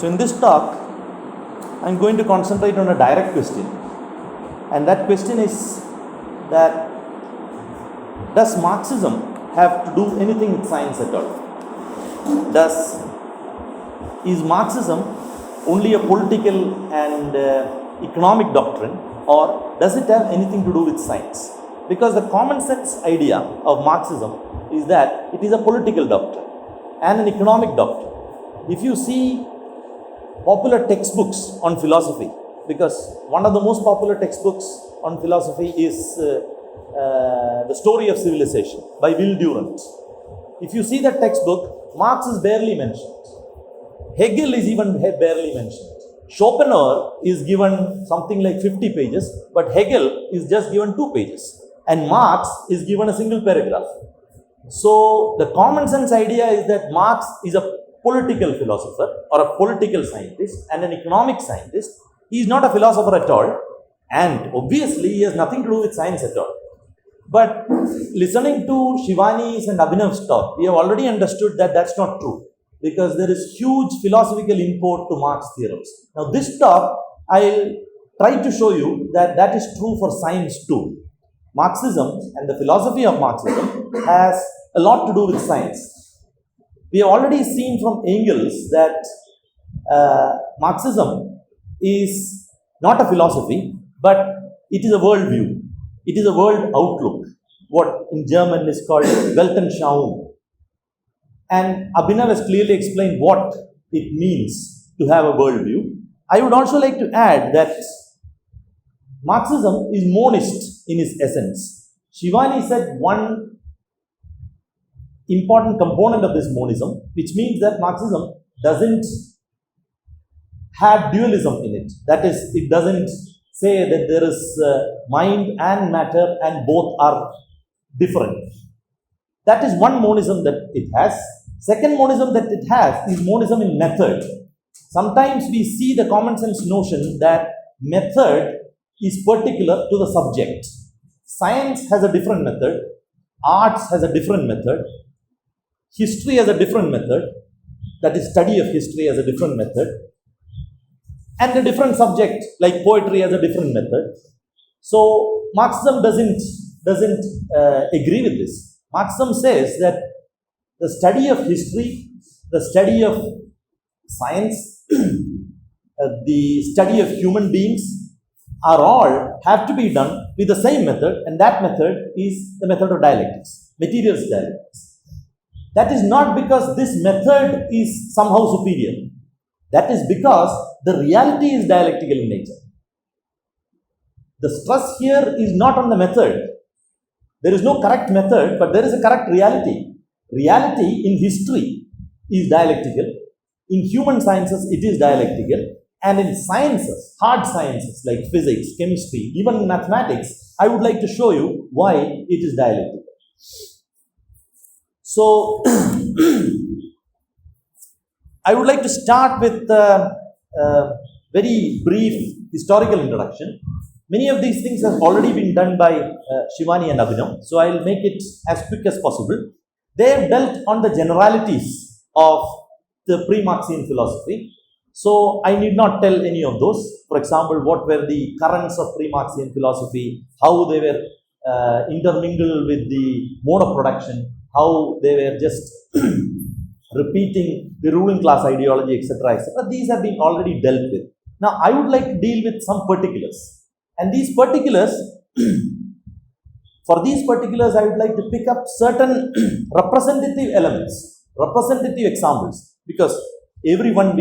So in this talk, I am going to concentrate on a direct question, and that question is that does Marxism have to do anything with science at all? Is Marxism only a political and economic doctrine, or does it have anything to do with science? Because the common sense idea of Marxism is that it is a political doctrine and an economic doctrine. If you see popular textbooks on philosophy, because one of the most popular textbooks on philosophy is The Story of Civilization by Will Durant. If you see that textbook, Marx is barely mentioned. Hegel is even barely mentioned. Schopenhauer is given something like 50 pages, but Hegel is just given 2 pages. And Marx is given a single paragraph. So the common sense idea is that Marx is a political philosopher or a political scientist and an economic scientist. He is not a philosopher at all, and obviously he has nothing to do with science at all. But listening to Shivani's and Abhinav's talk, we have already understood that that's not true, because there is huge philosophical import to Marx theorems. Now this talk, I'll try to show you that that is true for science too. Marxism and the philosophy of Marxism has a lot to do with science. We have already seen from Engels that Marxism is not a philosophy, but it is a worldview. It is a world outlook, what in German is called Weltanschauung. And Abhinav has clearly explained what it means to have a worldview. I would also like to add that Marxism is monist in its essence. Shivani said one important component of this monism, which means that Marxism doesn't have dualism in it. That is, it doesn't say that there is mind and matter and both are different. That is one monism that it has. Second monism that it has is monism in method. Sometimes we see the common sense notion that method is particular to the subject. Science has a different method, arts has a different method, history has a different method, that is, study of history has a different method, and a different subject like poetry has a different method. So Marxism doesn't agree with this. Marxism says that the study of history, the study of science, the study of human beings are all have to be done with the same method, and that method is the method of dialectics, materials dialectics. That is not because this method is somehow superior. That is because the reality is dialectical in nature. The stress here is not on the method. There is no correct method, but there is a correct reality. Reality in history is dialectical. In human sciences, it is dialectical. And in sciences, hard sciences like physics, chemistry, even mathematics, I would like to show you why it is dialectical. So, I would like to start with a very brief historical introduction. Many of these things have already been done by Shivani and Abhinav, so I will make it as quick as possible. They have dealt on the generalities of the pre-Marxian philosophy, so I need not tell any of those. For example, what were the currents of pre-Marxian philosophy, how they were intermingled with the mode of production, how they were just repeating the ruling class ideology, etc., etc. These have been already dealt with. Now, I would like to deal with some particulars. And these particulars, for these particulars, I would like to pick up certain representative elements, representative examples, because we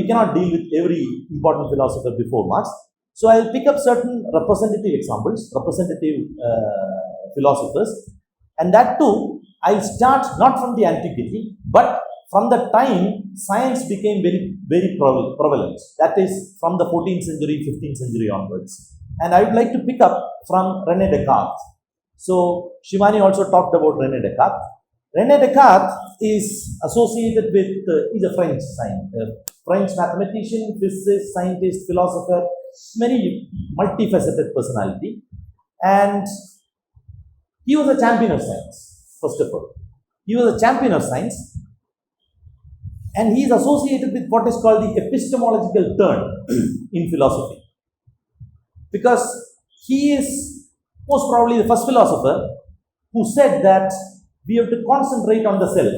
cannot deal with every important philosopher before Marx. So, I will pick up certain representative examples, representative philosophers, and that too, I will start not from the antiquity, but from the time science became very, very prevalent. That is from the 14th century, 15th century onwards. And I would like to pick up from René Descartes. So, Shivani also talked about René Descartes. René Descartes is associated with, he's a French mathematician, physicist, scientist, philosopher, very multifaceted personality. And he was a champion of science, first of all. He was a champion of science. And he is associated with what is called the epistemological turn in philosophy. Because he is most probably the first philosopher who said that we have to concentrate on the self.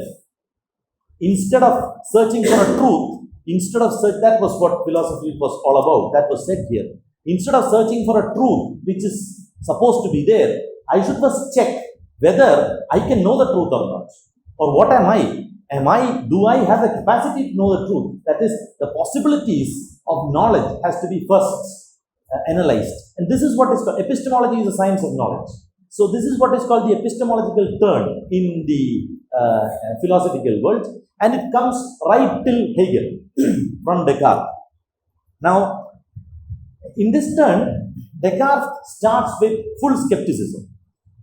Instead of searching for a truth, that was what philosophy was all about. That was said here. Instead of searching for a truth which is supposed to be there, I should first check whether I can know the truth or not. Or what am I? Do I have the capacity to know the truth? That is, the possibilities of knowledge has to be first analyzed. And this is what is called, epistemology is a science of knowledge. So this is what is called the epistemological turn in the philosophical world. And it comes right till Hegel from Descartes. Now, in this turn, Descartes starts with full skepticism.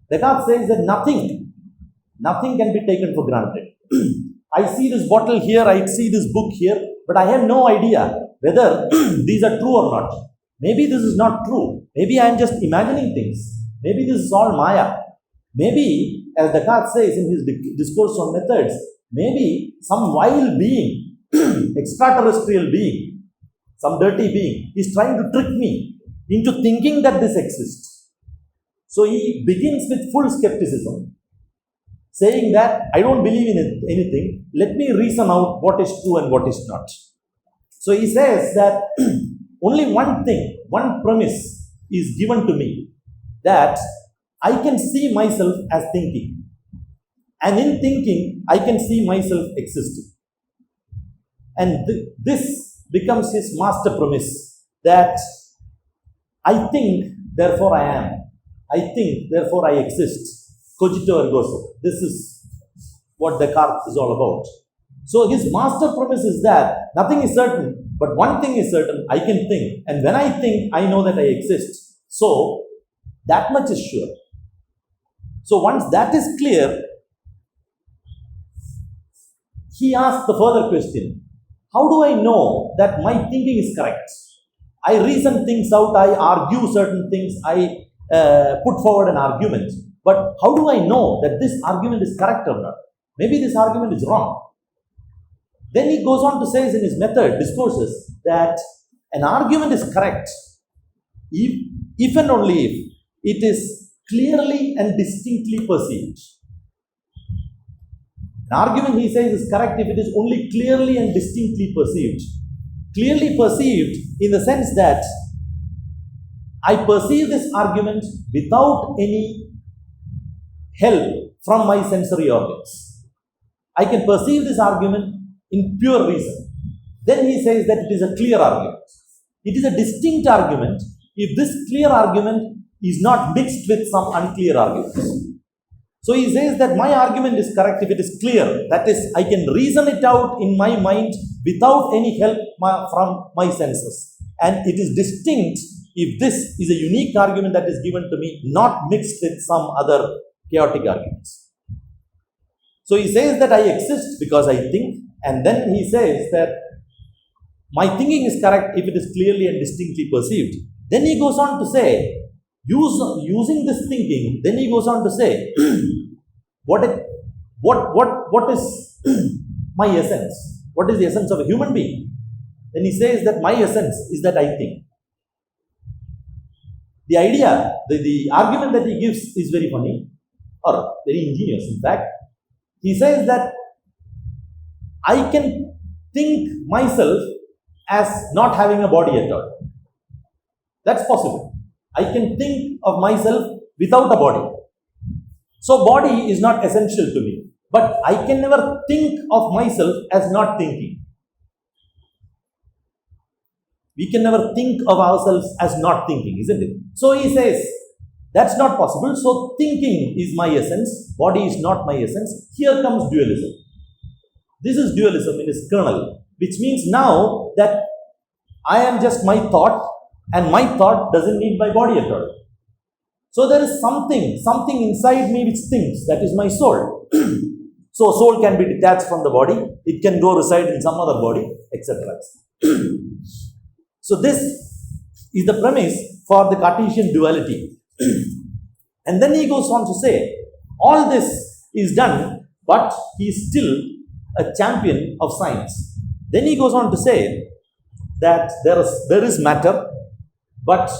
Descartes says that nothing can be taken for granted. I see this bottle here, I see this book here, but I have no idea whether these are true or not. Maybe this is not true. Maybe I am just imagining things. Maybe this is all Maya. Maybe, as Descartes says in his discourse on methods, maybe some wild being, extraterrestrial being, some dirty being, is trying to trick me into thinking that this exists. So he begins with full skepticism, saying that I don't believe in anything, let me reason out what is true and what is not. So he says that only one thing, one premise is given to me, that I can see myself as thinking. And in thinking, I can see myself existing. And this becomes his master premise, that I think, therefore I am. I think, therefore I exist. Cogito ergo sum. This is what Descartes is all about. So his master premise is that nothing is certain, but one thing is certain, I can think. And when I think, I know that I exist. So, that much is sure. So once that is clear, he asks the further question, how do I know that my thinking is correct? I reason things out, I argue certain things, I put forward an argument. But how do I know that this argument is correct or not? Maybe this argument is wrong. Then he goes on to say in his method, discourses, that an argument is correct if and only if it is clearly and distinctly perceived. An argument, he says, is correct if it is only clearly and distinctly perceived. Clearly perceived in the sense that I perceive this argument without any help from my sensory organs. I can perceive this argument in pure reason. Then he says that it is a clear argument. It is a distinct argument if this clear argument is not mixed with some unclear arguments. So he says that my argument is correct if it is clear. That is, I can reason it out in my mind without any help from my senses. And it is distinct if this is a unique argument that is given to me, not mixed with some other chaotic arguments. So he says that I exist because I think, and then he says that my thinking is correct if it is clearly and distinctly perceived. Then he goes on to say, using this thinking, then he goes on to say, what is my essence? What is the essence of a human being? Then he says that my essence is that I think. The idea, the argument that he gives is very funny, or very ingenious in fact. He says that I can think myself as not having a body at all. That's possible. I can think of myself without a body. So body is not essential to me. But I can never think of myself as not thinking. We can never think of ourselves as not thinking, isn't it? So he says, that's not possible. So thinking is my essence, body is not my essence. Here comes dualism. This is dualism in its kernel, which means now that I am just my thought, and my thought doesn't need my body at all. So there is something inside me which thinks, that is my soul. So soul can be detached from the body, it can go reside in some other body, etc. So this is the premise for the Cartesian duality. And then he goes on to say, all this is done, but he still a champion of science. Then he goes on to say that there is matter, but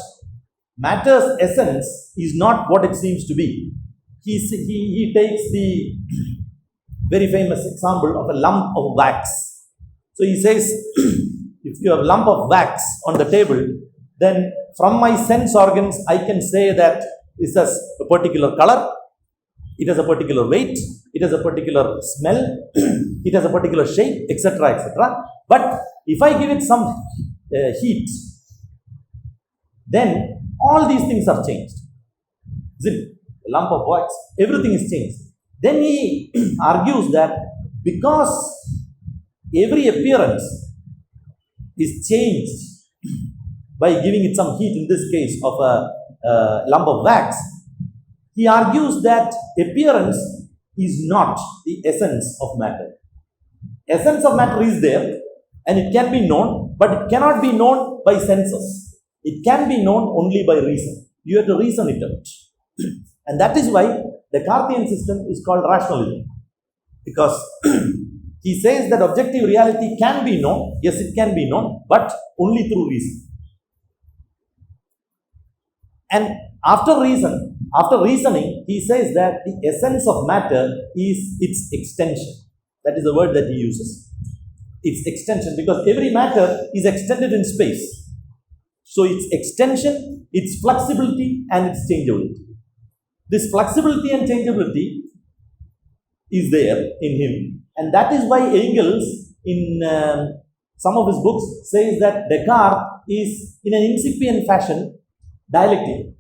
matter's essence is not what it seems to be. He takes the very famous example of a lump of wax. So he says, if you have a lump of wax on the table, then from my sense organs, I can say that this has a particular color, it has a particular weight, it has a particular smell, it has a particular shape, etc., etc. But if I give it some heat, then all these things are changed. Zip, a lump of wax, everything is changed. Then he argues that because every appearance is changed by giving it some heat, in this case of a lump of wax, he argues that appearance is not the essence of matter. Essence of matter is there and it can be known, but it cannot be known by senses. It can be known only by reason. You have to reason it out. And that is why the Descartesian system is called rationalism. Because he says that objective reality can be known, yes, it can be known, but only through reason. And after reasoning, he says that the essence of matter is its extension. That is the word that he uses. Its extension, because every matter is extended in space. So its extension, its flexibility, and its changeability. This flexibility and changeability is there in him. And that is why Engels, in some of his books, says that Descartes is, in an incipient fashion, dialectic.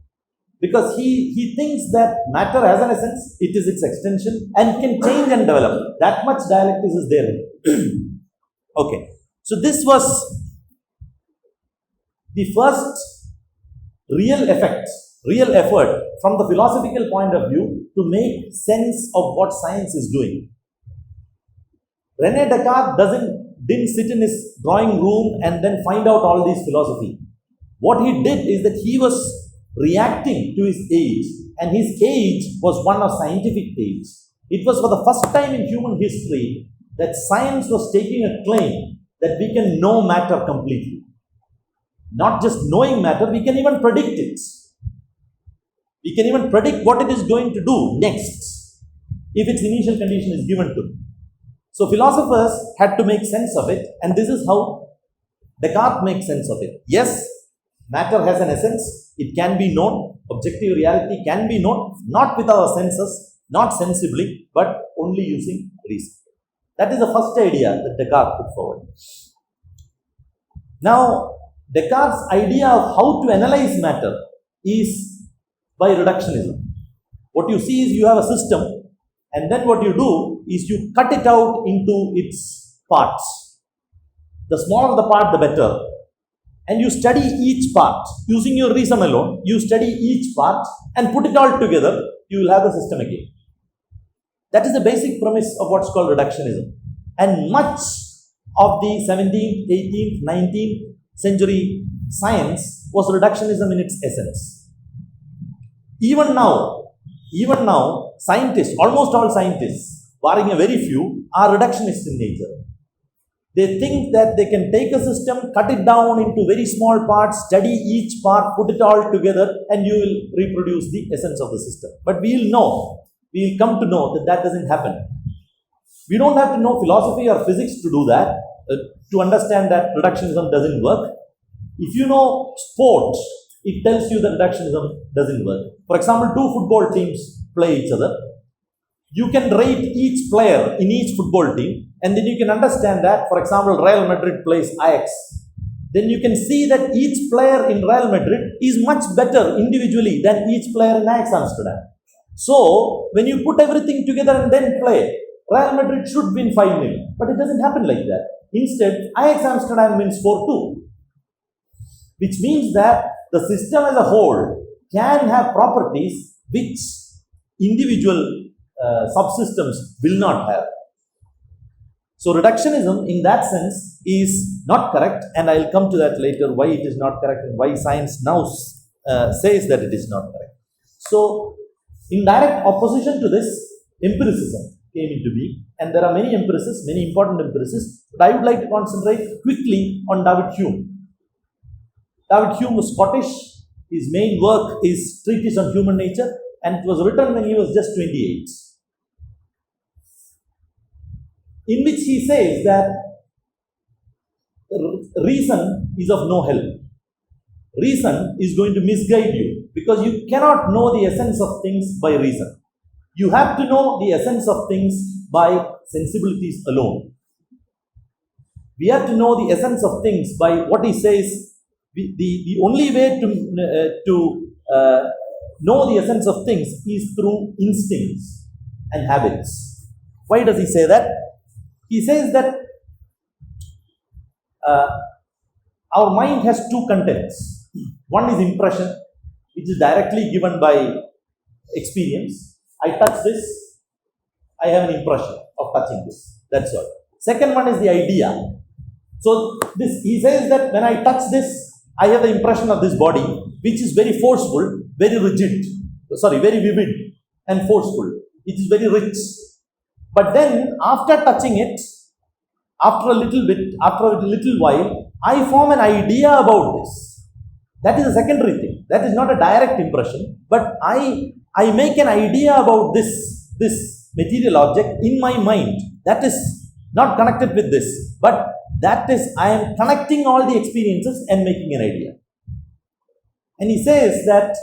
Because he thinks that matter has an essence, it is its extension, and can change and develop. That much dialectics is there. Okay. So this was the first real effort from the philosophical point of view to make sense of what science is doing. René Descartes didn't sit in his drawing room and then find out all these philosophy. What he did is that he was reacting to his age, and his age was one of scientific age. It was for the first time in human history that science was taking a claim that we can know matter completely. Not just knowing matter, we can even predict it. We can even predict what it is going to do next if its initial condition is given to. So philosophers had to make sense of it, and this is how Descartes makes sense of it. Yes, matter has an essence, it can be known, objective reality can be known, not with our senses, not sensibly, but only using reason. That is the first idea that Descartes put forward. Now, Descartes' idea of how to analyze matter is by reductionism. What you see is you have a system, and then what you do is you cut it out into its parts. The smaller the part, the better. And you study each part. Using your reason alone, you study each part and put it all together, you will have the system again. That is the basic premise of what's called reductionism. And much of the 17th, 18th, 19th century science was reductionism in its essence. Even now, scientists, almost all scientists, barring a very few, are reductionist in nature. They think that they can take a system, cut it down into very small parts, study each part, put it all together, and you will reproduce the essence of the system. But we will come to know that that doesn't happen. We don't have to know philosophy or physics to do that, to understand that reductionism doesn't work. If you know sport, it tells you that reductionism doesn't work. For example, two football teams play each other. You can rate each player in each football team, and then you can understand that, for example, Real Madrid plays Ajax. Then you can see that each player in Real Madrid is much better individually than each player in Ajax Amsterdam. So, when you put everything together and then play, Real Madrid should win 5-0. But it doesn't happen like that. Instead, Ajax Amsterdam wins 4-2. Which means that the system as a whole can have properties which individual subsystems will not have. So reductionism in that sense is not correct, and I will come to that later, why it is not correct and why science now says that it is not correct. So in direct opposition to this, empiricism came into being, and there are many empirics, many important empirics, but I would like to concentrate quickly on David Hume. David Hume was Scottish. His main work is Treatise on Human Nature, and it was written when he was just 28. In which he says that reason is of no help. Reason is going to misguide you because you cannot know the essence of things by reason. You have to know the essence of things by sensibilities alone. We have to know the essence of things by what he says. The only way to know the essence of things is through instincts and habits. Why does he say that? He says that our mind has two contents. One is impression, which is directly given by experience. I touch this, I have an impression of touching this. That's all. Second one is the idea. So this, he says that when I touch this, I have the impression of this body, which is very forceful, very rigid, very vivid and forceful. It is very rich. But then after touching it, after a little while, I form an idea about this. That is a secondary thing. That is not a direct impression, but I make an idea about this material object in my mind. That is not connected with this, but that is, I am connecting all the experiences and making an idea. And he says that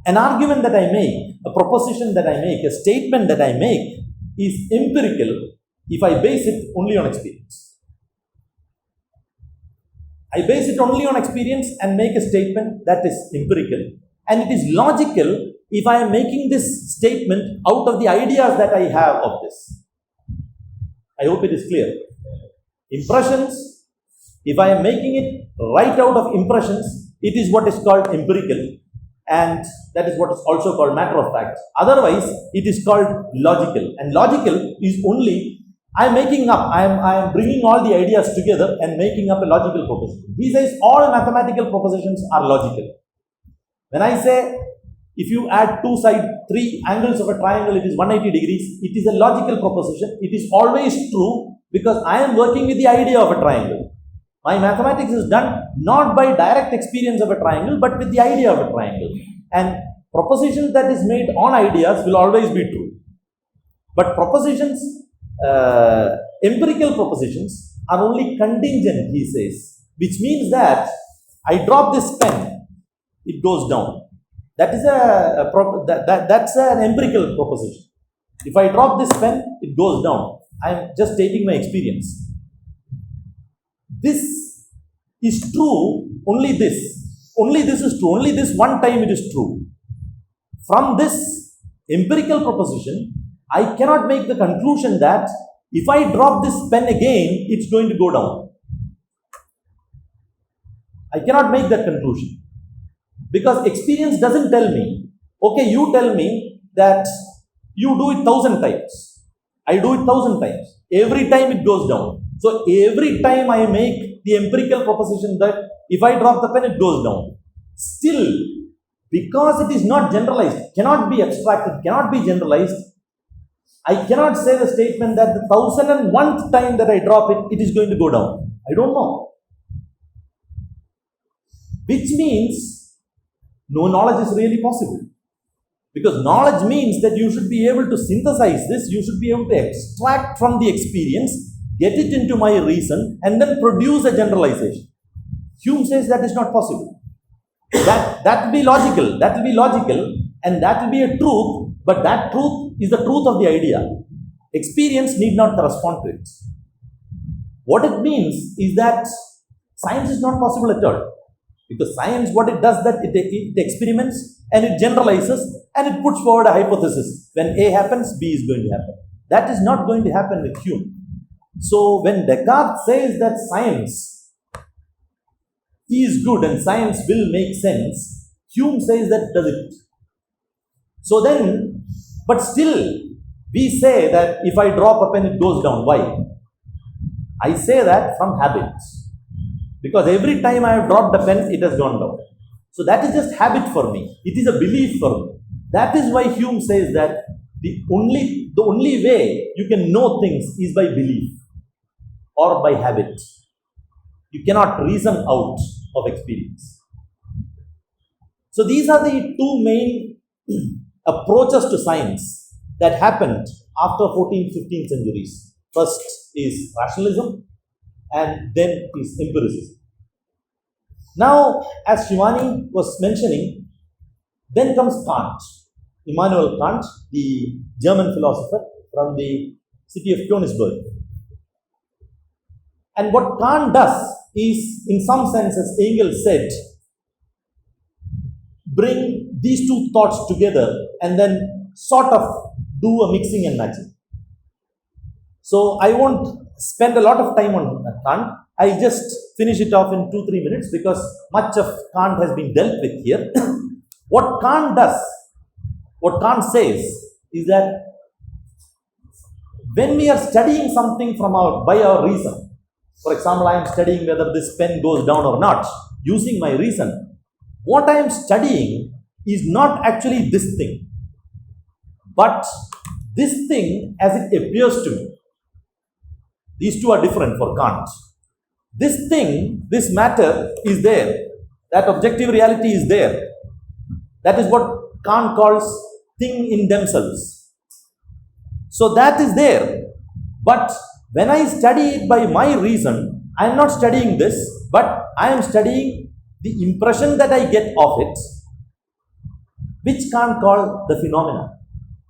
an argument that I make, a proposition that I make, a statement that I make is empirical if I base it only on experience. I base it only on experience and make a statement that is empirical. And it is logical if I am making this statement out of the ideas that I have of this. I hope it is clear. Impressions, if I am making it right out of impressions, it is what is called empirical. And that is what is also called matter of fact. Otherwise, it is called logical. And logical is only, I am making up, I am bringing all the ideas together and making up a logical proposition. He says all mathematical propositions are logical. When I say, if you add three angles of a triangle, it is 180 degrees, it is a logical proposition. It is always true because I am working with the idea of a triangle. My mathematics is done not by direct experience of a triangle, but with the idea of a triangle. And propositions that is made on ideas will always be true. But propositions, empirical propositions are only contingent, he says, which means that I drop this pen, it goes down. That is that's an empirical proposition. If I drop this pen, it goes down. I am just taking my experience. This is true, only this is true, only this one time it is true. From this empirical proposition, I cannot make the conclusion that if I drop this pen again, it's going to go down. I cannot make that conclusion. Because experience doesn't tell me, okay, you tell me that you do it 1,000 times. I do it 1,000 times. Every time it goes down. So every time I make the empirical proposition that if I drop the pen, it goes down. Still, because it is not generalized, cannot be abstracted, cannot be generalized, I cannot say the statement that the 1,001th time that I drop it, it is going to go down. I don't know. Which means no knowledge is really possible. Because knowledge means that you should be able to synthesize this, you should be able to extract from the experience, get it into my reason, and then produce a generalization. Hume says that is not possible. That will be logical, and that will be a truth, but that truth is the truth of the idea. Experience need not correspond to it. What it means is that science is not possible at all. Because science, what it does, that it experiments and it generalizes and it puts forward a hypothesis. When A happens, B is going to happen. That is not going to happen with Hume. So when Descartes says that science is good and science will make sense, Hume says that does it. So then, but still, we say that if I drop a pen, it goes down. Why? I say that from habits. Because every time I have dropped a pen, it has gone down. So that is just habit for me. It is a belief for me. That is why Hume says that The only way you can know things is by belief or by habit. You cannot reason out of experience. So these are the two main approaches to science that happened after 14th, 15th centuries. First is rationalism and then is empiricism. Now, as Shivani was mentioning, then comes Kant. Immanuel Kant, the German philosopher from the city of Königsberg. And what Kant does is, in some senses, Engels said, bring these two thoughts together and then sort of do a mixing and matching. So I won't spend a lot of time on Kant. I'll just finish it off in 2-3 minutes because much of Kant has been dealt with here. What Kant does, what Kant says is that when we are studying something by our reason, for example, I am studying whether this pen goes down or not, using my reason, what I am studying is not actually this thing, but this thing as it appears to me. These two are different for Kant. This thing, this matter is there. That objective reality is there. That is what Kant calls thing in themselves. So that is there. But when I study it by my reason, I am not studying this, but I am studying the impression that I get of it, which Kant called the phenomena.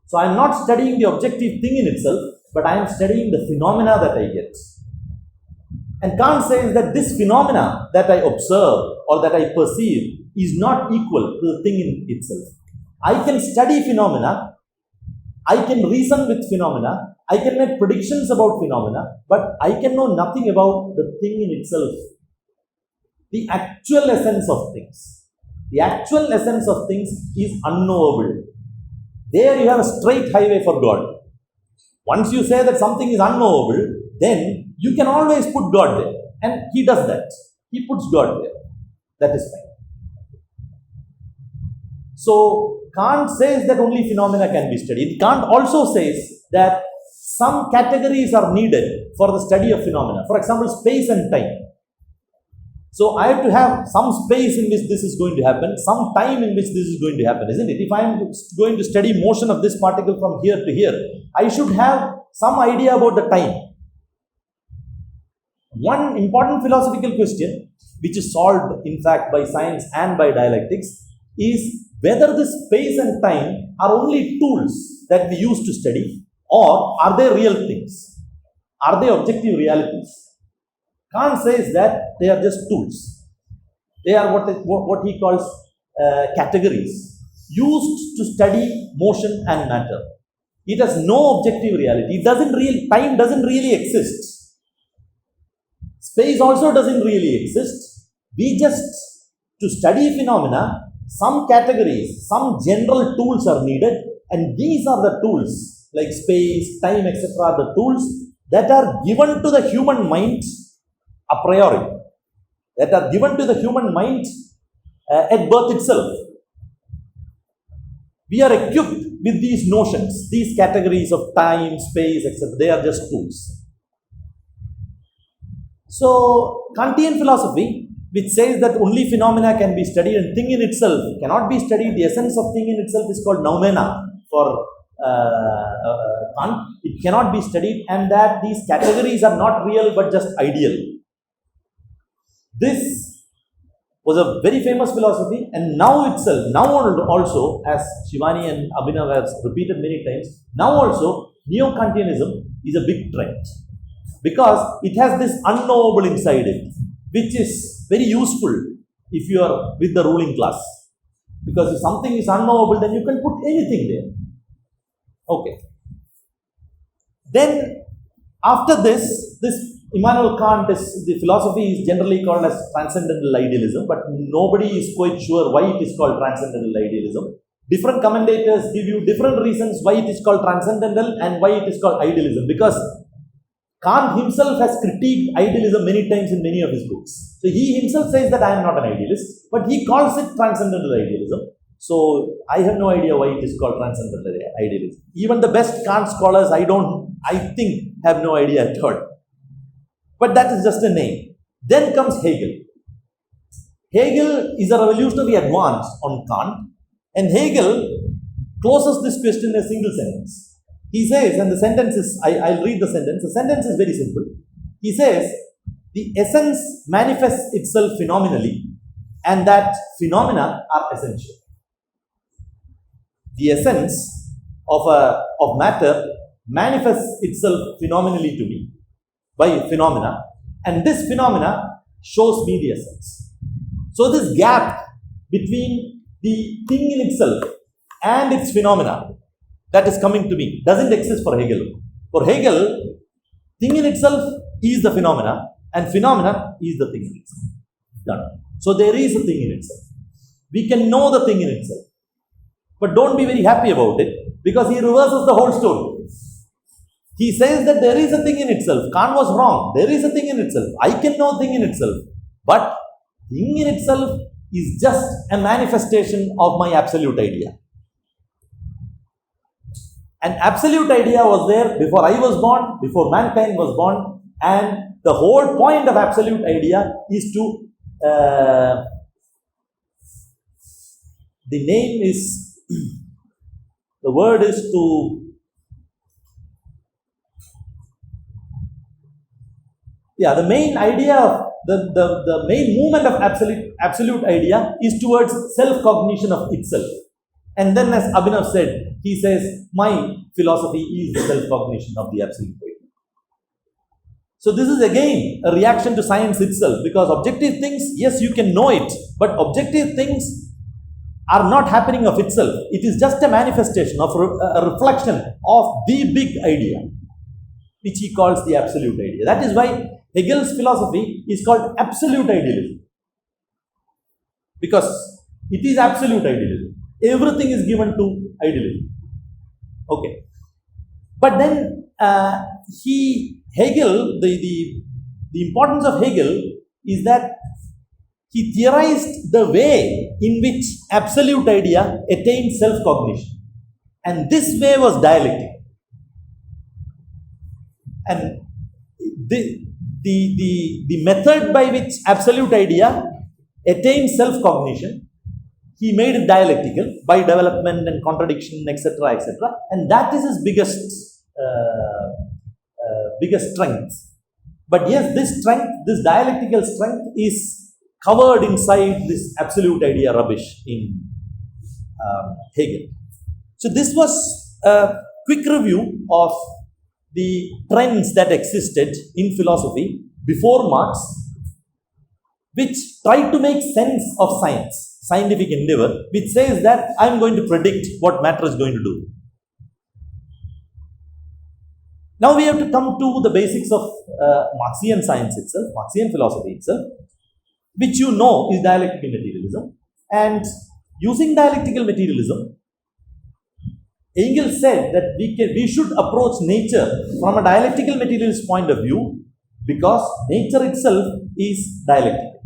So I am not studying the objective thing in itself, but I am studying the phenomena that I get. And Kant says that this phenomena that I observe or that I perceive is not equal to the thing in itself. I can study phenomena, I can reason with phenomena, I can make predictions about phenomena, but I can know nothing about the thing in itself. The actual essence of things. The actual essence of things is unknowable. There you have a straight highway for God. Once you say that something is unknowable, then you can always put God there. And he does that. He puts God there. That is fine. So, Kant says that only phenomena can be studied. Kant also says that some categories are needed for the study of phenomena. For example, space and time. So, I have to have some space in which this is going to happen, some time in which this is going to happen, isn't it? If I am going to study motion of this particle from here to here, I should have some idea about the time. One important philosophical question, which is solved in fact by science and by dialectics, is whether this space and time are only tools that we use to study, or are they real things? Are they objective realities? Kant says that they are just tools. They are what he calls categories used to study motion and matter. It has no objective reality. Time doesn't really exist. Space also doesn't really exist. We just, to study phenomena, some categories, some general tools are needed, and these are the tools, like space, time, etc., the tools that are given to the human mind a priori, that are given to the human mind at birth itself. We are equipped with these notions, these categories of time, space, etc. They are just tools. So, Kantian philosophy, which says that only phenomena can be studied and thing in itself cannot be studied, the essence of thing in itself is called noumena for Kant. It cannot be studied, and that these categories are not real but just ideal. This was a very famous philosophy, and now also, as Shivani and Abhinav have repeated many times, now also Neo-Kantianism is a big trend, because it has this unknowable inside it, which is very useful if you are with the ruling class. Because if something is unknowable, then you can put anything there. Okay. Then, after this Immanuel Kant, the philosophy is generally called as transcendental idealism, but nobody is quite sure why it is called transcendental idealism. Different commentators give you different reasons why it is called transcendental and why it is called idealism, because Kant himself has critiqued idealism many times in many of his books. So he himself says that I am not an idealist, but he calls it transcendental idealism. So I have no idea why it is called transcendental idealism. Even the best Kant scholars, I think, have no idea at all. But that is just a name. Then comes Hegel. Hegel is a revolutionary advance on Kant, and Hegel closes this question in a single sentence. He says, and the sentence is, I'll read the sentence. The sentence is very simple. He says, the essence manifests itself phenomenally, and that phenomena are essential. The essence of matter manifests itself phenomenally to me by phenomena, and this phenomena shows me the essence. So this gap between the thing in itself and its phenomena that is coming to me doesn't exist for Hegel. For Hegel, thing in itself is the phenomena, and phenomena is the thing in itself. Done. So there is a thing in itself. We can know the thing in itself. But don't be very happy about it, because he reverses the whole story. He says that there is a thing in itself. Kant was wrong. There is a thing in itself. I can know thing in itself. But thing in itself is just a manifestation of my absolute idea. An absolute idea was there before I was born, before mankind was born, and the whole point of absolute idea is to the name is the word is to the main idea of the main movement of absolute idea is towards self-cognition of itself. And then, as Abhinav said, he says, my philosophy is the self-cognition of the absolute idea. So this is again a reaction to science itself, because objective things, yes, you can know it, but objective things are not happening of itself. It is just a manifestation of a reflection of the big idea, which he calls the absolute idea. That is why Hegel's philosophy is called absolute idealism, because it is absolute idealism. Everything is given to idealism. Okay. But then Hegel, the importance of Hegel is that he theorized the way in which absolute idea attained self-cognition. And this way was dialectic. And the method by which absolute idea attained self-cognition, he made it dialectical by development and contradiction, etc., etc. And that is his biggest strength. But yes, this strength, this dialectical strength, is covered inside this absolute idea rubbish in Hegel. So this was a quick review of the trends that existed in philosophy before Marx, which tried to make sense of science, scientific endeavor, which says that I am going to predict what matter is going to do. Now we have to come to the basics of Marxian science itself, Marxian philosophy itself, which you know is dialectical materialism. And using dialectical materialism, Engels said that we should approach nature from a dialectical materialist point of view, because nature itself is dialectical.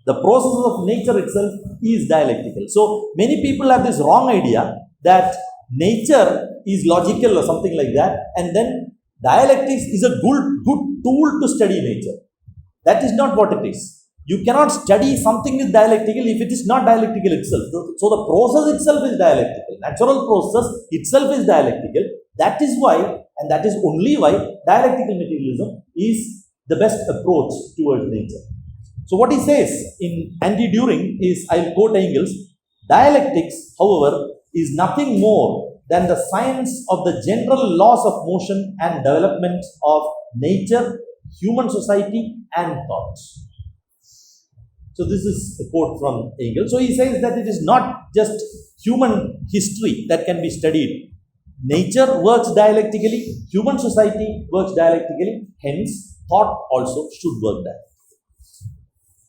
The process of nature itself is dialectical. So many people have this wrong idea that nature is logical or something like that, and then dialectics is a good tool to study nature. That is not what it is. You cannot study something with dialectical if it is not dialectical itself. So the process itself is dialectical. Natural process itself is dialectical. That is why, and that is only why, dialectical materialism is the best approach towards nature. So what he says in Anti-During is, I'll quote Engels, dialectics, however, is nothing more than the science of the general laws of motion and development of nature, human society, and thoughts. So this is a quote from Engels. So he says that it is not just human history that can be studied. Nature works dialectically, human society works dialectically, hence thought also should work dialectically.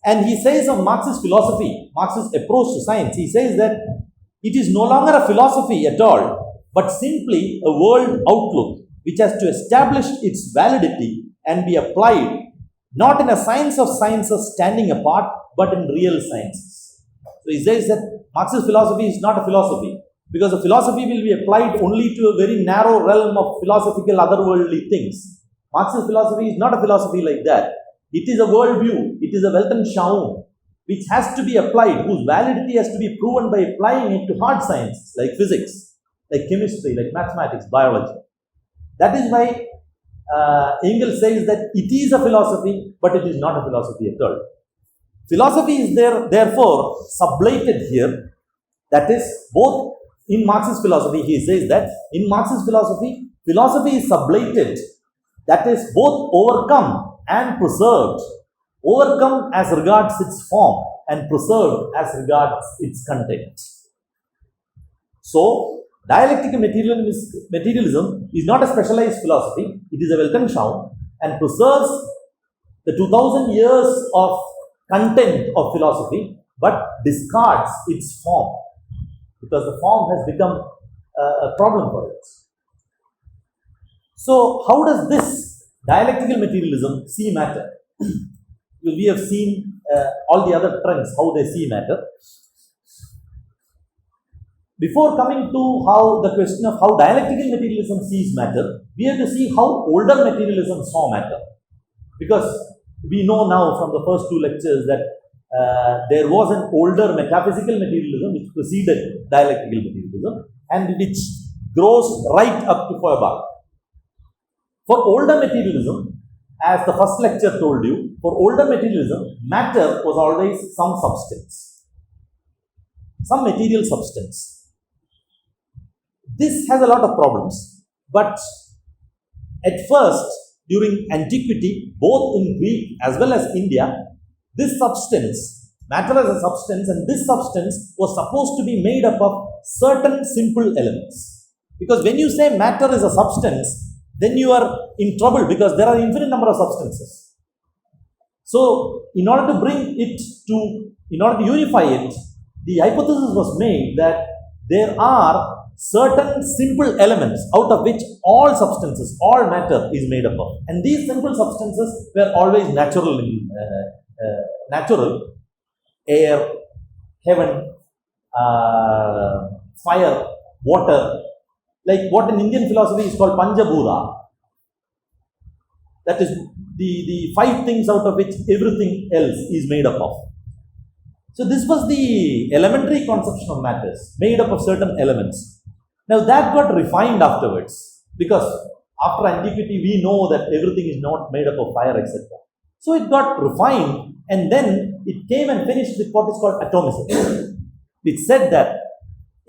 And he says of Marxist philosophy, Marxist approach to science, he says that it is no longer a philosophy at all, but simply a world outlook which has to establish its validity and be applied not in a science of sciences standing apart, but in real sciences. So he says that Marxist philosophy is not a philosophy, because a philosophy will be applied only to a very narrow realm of philosophical otherworldly things. Marxist philosophy is not a philosophy like that. It is a worldview, it is a Weltanschauung, which has to be applied, whose validity has to be proven by applying it to hard sciences like physics, like chemistry, like mathematics, biology. That is why Engels says that it is a philosophy, but it is not a philosophy at all. Philosophy is therefore sublated here. That is, both in Marxist philosophy, he says that in Marxist philosophy, philosophy is sublated. That is, both overcome and preserved. Overcome as regards its form and preserved as regards its content. So, dialectical materialism is not a specialized philosophy, it is a Weltanschauung and preserves the 2000 years of content of philosophy, but discards its form, because the form has become a problem for it. So, how does this dialectical materialism see matter? We have seen all the other trends, how they see matter. Before coming to how the question of how dialectical materialism sees matter, we have to see how older materialism saw matter. Because we know now from the first two lectures that there was an older metaphysical materialism which preceded dialectical materialism and which grows right up to Feuerbach. For older materialism, as the first lecture told you, for older materialism, matter was always some substance, some material substance. This has a lot of problems, but at first, during antiquity, both in Greek as well as India, this substance, matter as a substance, and this substance was supposed to be made up of certain simple elements. Because when you say matter is a substance, then you are in trouble, because there are infinite number of substances. So, in order to unify it, the hypothesis was made that there are certain simple elements out of which all substances, all matter is made up of. And these simple substances were always natural, air, heaven, fire, water, like what in Indian philosophy is called Panchabhuta. That is the 5 things out of which everything else is made up of. So this was the elementary conception of matters, made up of certain elements. Now that got refined afterwards, because after antiquity we know that everything is not made up of fire, etc. So it got refined, and then it came and finished with what is called atomism, which said that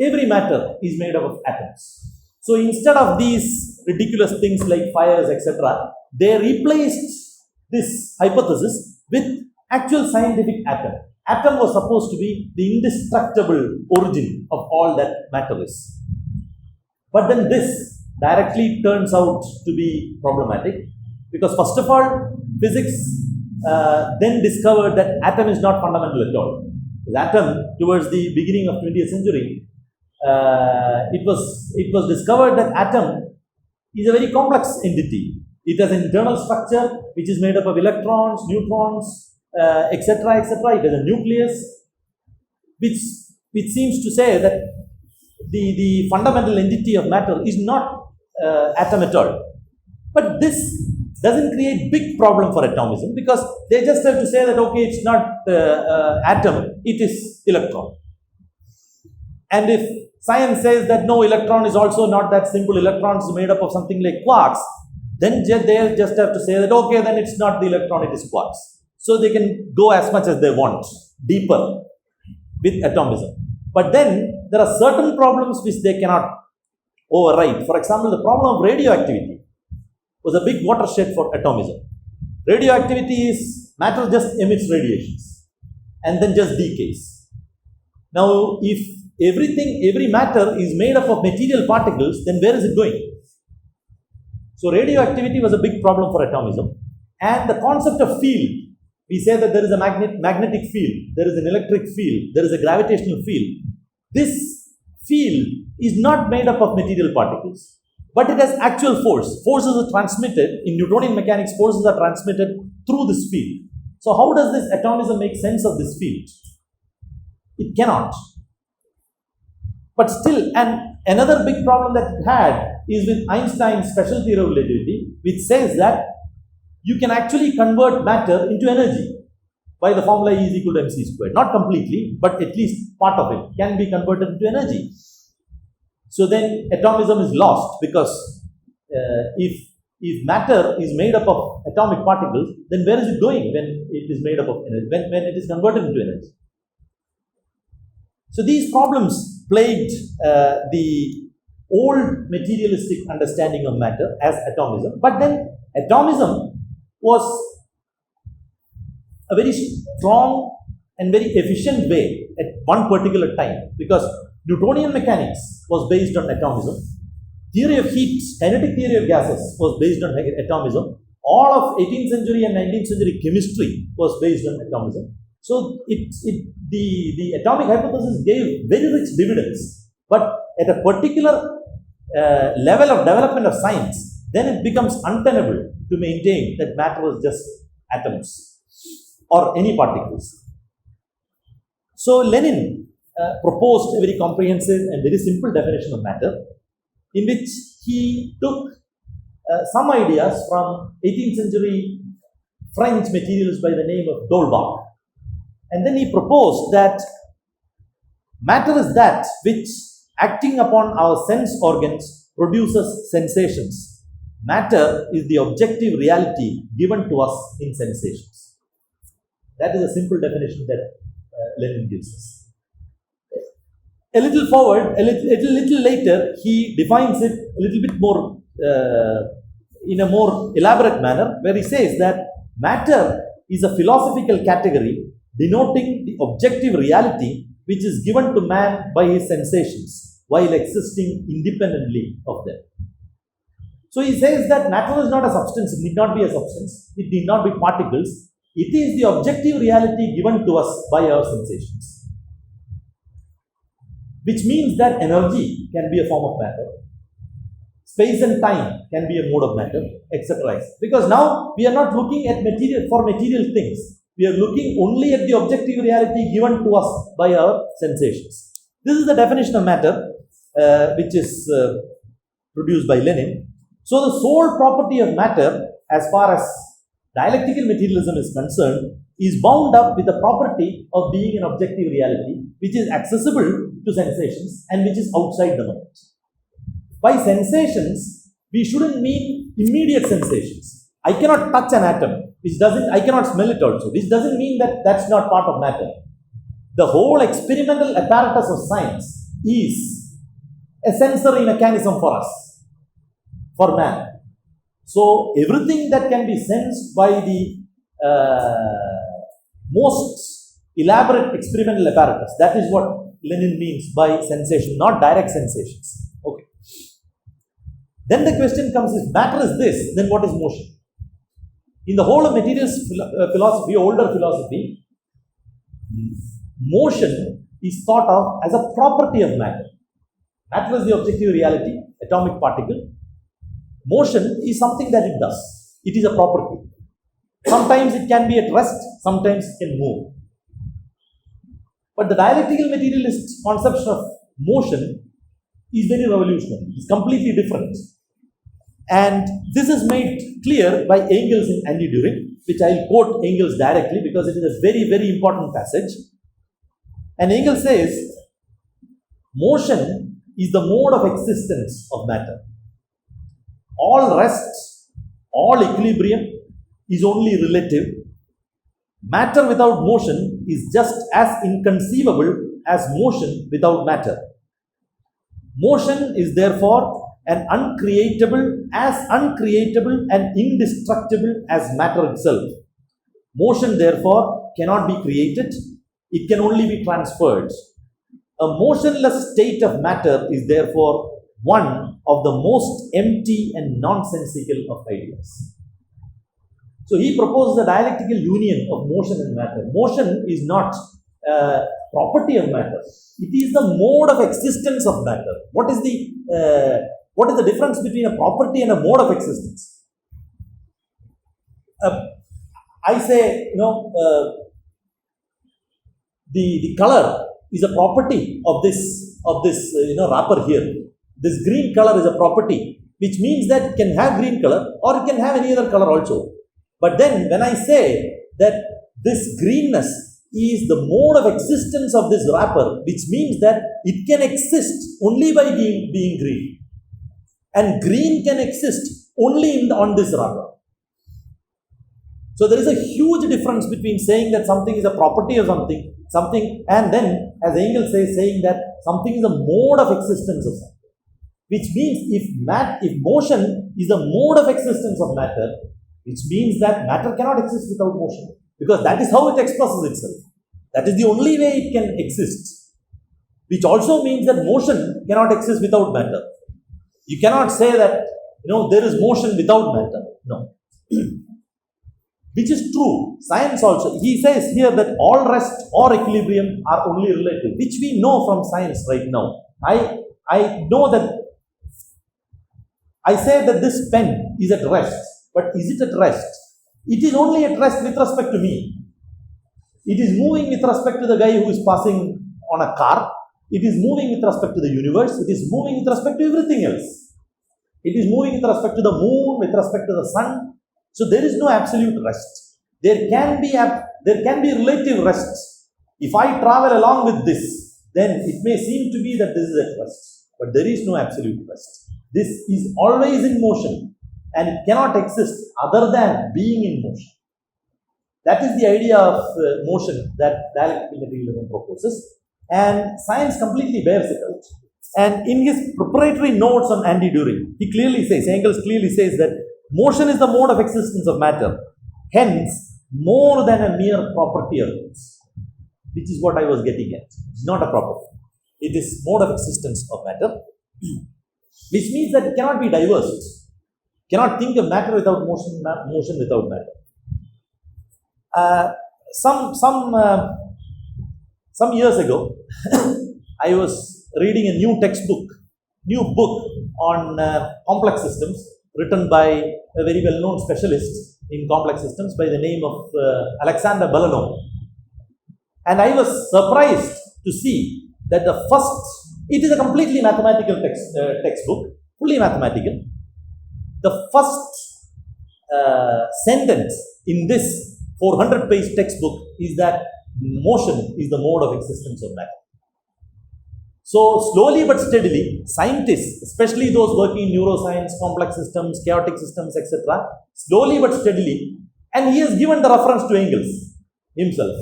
every matter is made up of atoms. So instead of these ridiculous things like fires, etc., they replaced this hypothesis with actual scientific atom. Atom was supposed to be the indestructible origin of all that matter is. But then this directly turns out to be problematic, because first of all, physics then discovered that atom is not fundamental at all. The atom, towards the beginning of 20th century, it was discovered that atom is a very complex entity. It has an internal structure which is made up of electrons, neutrons, etc., etc. It has a nucleus, which seems to say that the fundamental entity of matter is not atom at all. But this doesn't create big problem for atomism, because they just have to say that okay, it's not atom, it is electron. And if science says that no, electron is also not that simple, electron is made up of something like quarks, then they just have to say that okay, then it's not the electron, it is quarks. So they can go as much as they want, deeper with atomism. But then there are certain problems which they cannot override. For example, the problem of radioactivity was a big watershed for atomism. Radioactivity is matter just emits radiations and then just decays. Now, if every matter is made up of material particles, then where is it going? So radioactivity was a big problem for atomism. And the concept of field, we say that there is a magnetic field, there is an electric field, there is a gravitational field. This field is not made up of material particles, but it has actual force. Forces are transmitted, in Newtonian mechanics, forces are transmitted through this field. So how does this atomism make sense of this field? It cannot. But still, and another big problem that it had is with Einstein's special theory of relativity, which says that you can actually convert matter into energy by the formula E is equal to mc squared. Not completely, but at least part of it can be converted into energy. So then atomism is lost, because if matter is made up of atomic particles, then where is it going when it is made up of energy, when it is converted into energy? So these problems plagued the old materialistic understanding of matter as atomism, but then atomism was a very strong and very efficient way at one particular time, because Newtonian mechanics was based on atomism, theory of heat, kinetic theory of gases was based on atomism, all of 18th century and 19th century chemistry was based on atomism. So the atomic hypothesis gave very rich dividends, but at a particular level of development of science, then it becomes untenable to maintain that matter is just atoms or any particles. So Lenin proposed a very comprehensive and very simple definition of matter, in which he took some ideas from 18th century French materialist by the name of D'Holbach, and then he proposed that matter is that which, acting upon our sense organs, produces sensations. Matter is the objective reality given to us in sensations. That is a simple definition that Lenin gives us. A little forward, a little later, he defines it a little bit more in a more elaborate manner, where he says that matter is a philosophical category denoting the objective reality which is given to man by his sensations while existing independently of them. So he says that matter is not a substance, it need not be a substance, it need not be particles, it is the objective reality given to us by our sensations. Which means that energy can be a form of matter, space and time can be a mode of matter, etc. Because now we are not looking at material things. We are looking only at the objective reality given to us by our sensations. This is the definition of matter, which is produced by Lenin. So the sole property of matter, as far as dialectical materialism is concerned, is bound up with the property of being an objective reality, which is accessible to sensations and which is outside the mind. By sensations, we shouldn't mean immediate sensations. I cannot touch an atom, I cannot smell it also, which doesn't mean that that's not part of matter. The whole experimental apparatus of science is a sensory mechanism for us, for man. So everything that can be sensed by the most elaborate experimental apparatus, that is what Lenin means by sensation, not direct sensations. Okay. Then the question comes, if matter is this, then what is motion? In the whole of materialist philosophy, older philosophy, motion is thought of as a property of matter. Matter is the objective reality, atomic particle. Motion is something that it does. It is a property. Sometimes it can be at rest, sometimes it can move. But the dialectical materialist conception of motion is very revolutionary. It's completely different. And this is made clear by Engels in Anti-Düring, which I'll quote Engels directly because it is a very, very important passage. And Engels says, motion is the mode of existence of matter. All rest, all equilibrium is only relative. Matter without motion is just as inconceivable as motion without matter. Motion is therefore as uncreatable and indestructible as matter itself. Motion therefore cannot be created, it can only be transferred. A motionless state of matter is therefore one of the most empty and nonsensical of ideas. So he proposes a dialectical union of motion and matter. Motion is not a property of matter. It is the mode of existence of matter. What is the difference between a property and a mode of existence? I say, the color is a property of this wrapper here. This green color is a property, which means that it can have green color or it can have any other color also. But then when I say that this greenness is the mode of existence of this wrapper, which means that it can exist only by being green. And green can exist only on this wrapper. So there is a huge difference between saying that something is a property of something, and then, as Engels says, saying that something is a mode of existence of something. Which means if motion is a mode of existence of matter, which means that matter cannot exist without motion. Because that is how it expresses itself. That is the only way it can exist. Which also means that motion cannot exist without matter. You cannot say that, there is motion without matter. No. Which is true. Science also. He says here that all rest or equilibrium are only relative, which we know from science right now. I know that I say that this pen is at rest, but is it at rest? It is only at rest with respect to me. It is moving with respect to the guy who is passing on a car. It is moving with respect to the universe. It is moving with respect to everything else. It is moving with respect to the moon, with respect to the sun. So there is no absolute rest. There can be relative rest. If I travel along with this, then it may seem to be that this is at rest. But there is no absolute rest. This is always in motion and it cannot exist other than being in motion. That is the idea of motion that dialectical materialism proposes, and science completely bears it out. And in his preparatory notes on anti-Düring, Engels clearly says that motion is the mode of existence of matter, hence more than a mere property of things, which is what I was getting at. It's not a property. It is mode of existence of matter, which means that it cannot be diverse. Cannot think of matter without motion, motion without matter. Some years ago, I was reading a new book on complex systems, written by a very well-known specialist in complex systems by the name of Alexander Belanov. And I was surprised to see that it is a completely mathematical textbook, fully mathematical. The first sentence in this 400-page textbook is that motion is the mode of existence of matter. So slowly but steadily, scientists, especially those working in neuroscience, complex systems, chaotic systems, etc., slowly but steadily, and he has given the reference to Engels himself.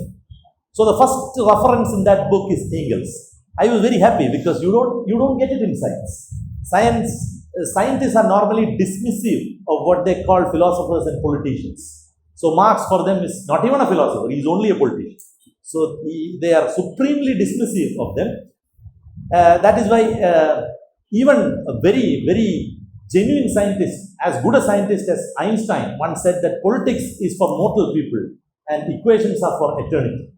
So the first reference in that book is Engels. I was very happy because you don't get it in science. Scientists are normally dismissive of what they call philosophers and politicians. So Marx for them is not even a philosopher, he is only a politician. So they are supremely dismissive of them. That is why even a very, very genuine scientist, as good a scientist as Einstein, once said that politics is for mortal people and equations are for eternity.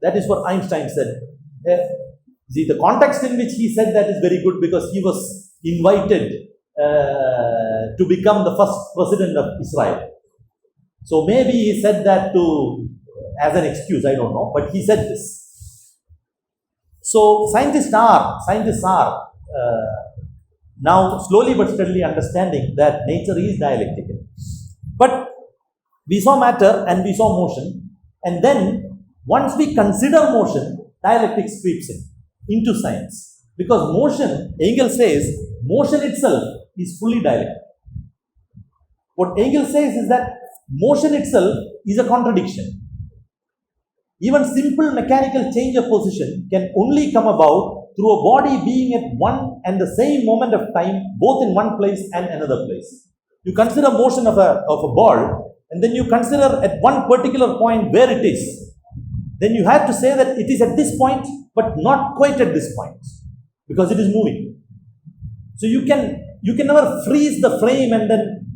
That is what Einstein said. See, the context in which he said that is very good because he was invited to become the first president of Israel. So maybe he said that as an excuse, I don't know, but he said this. So scientists are now slowly but steadily understanding that nature is dialectical. But we saw matter and we saw motion, and then once we consider motion, dialectics creeps into science. Because motion, Engels says, motion itself is fully dialectical. What Engels says is that motion itself is a contradiction. Even simple mechanical change of position can only come about through a body being at one and the same moment of time, both in one place and another place. You consider motion of a ball, and then you consider at one particular point where it is. Then you have to say that it is at this point, but not quite at this point, because it is moving. So you can never freeze the frame, and then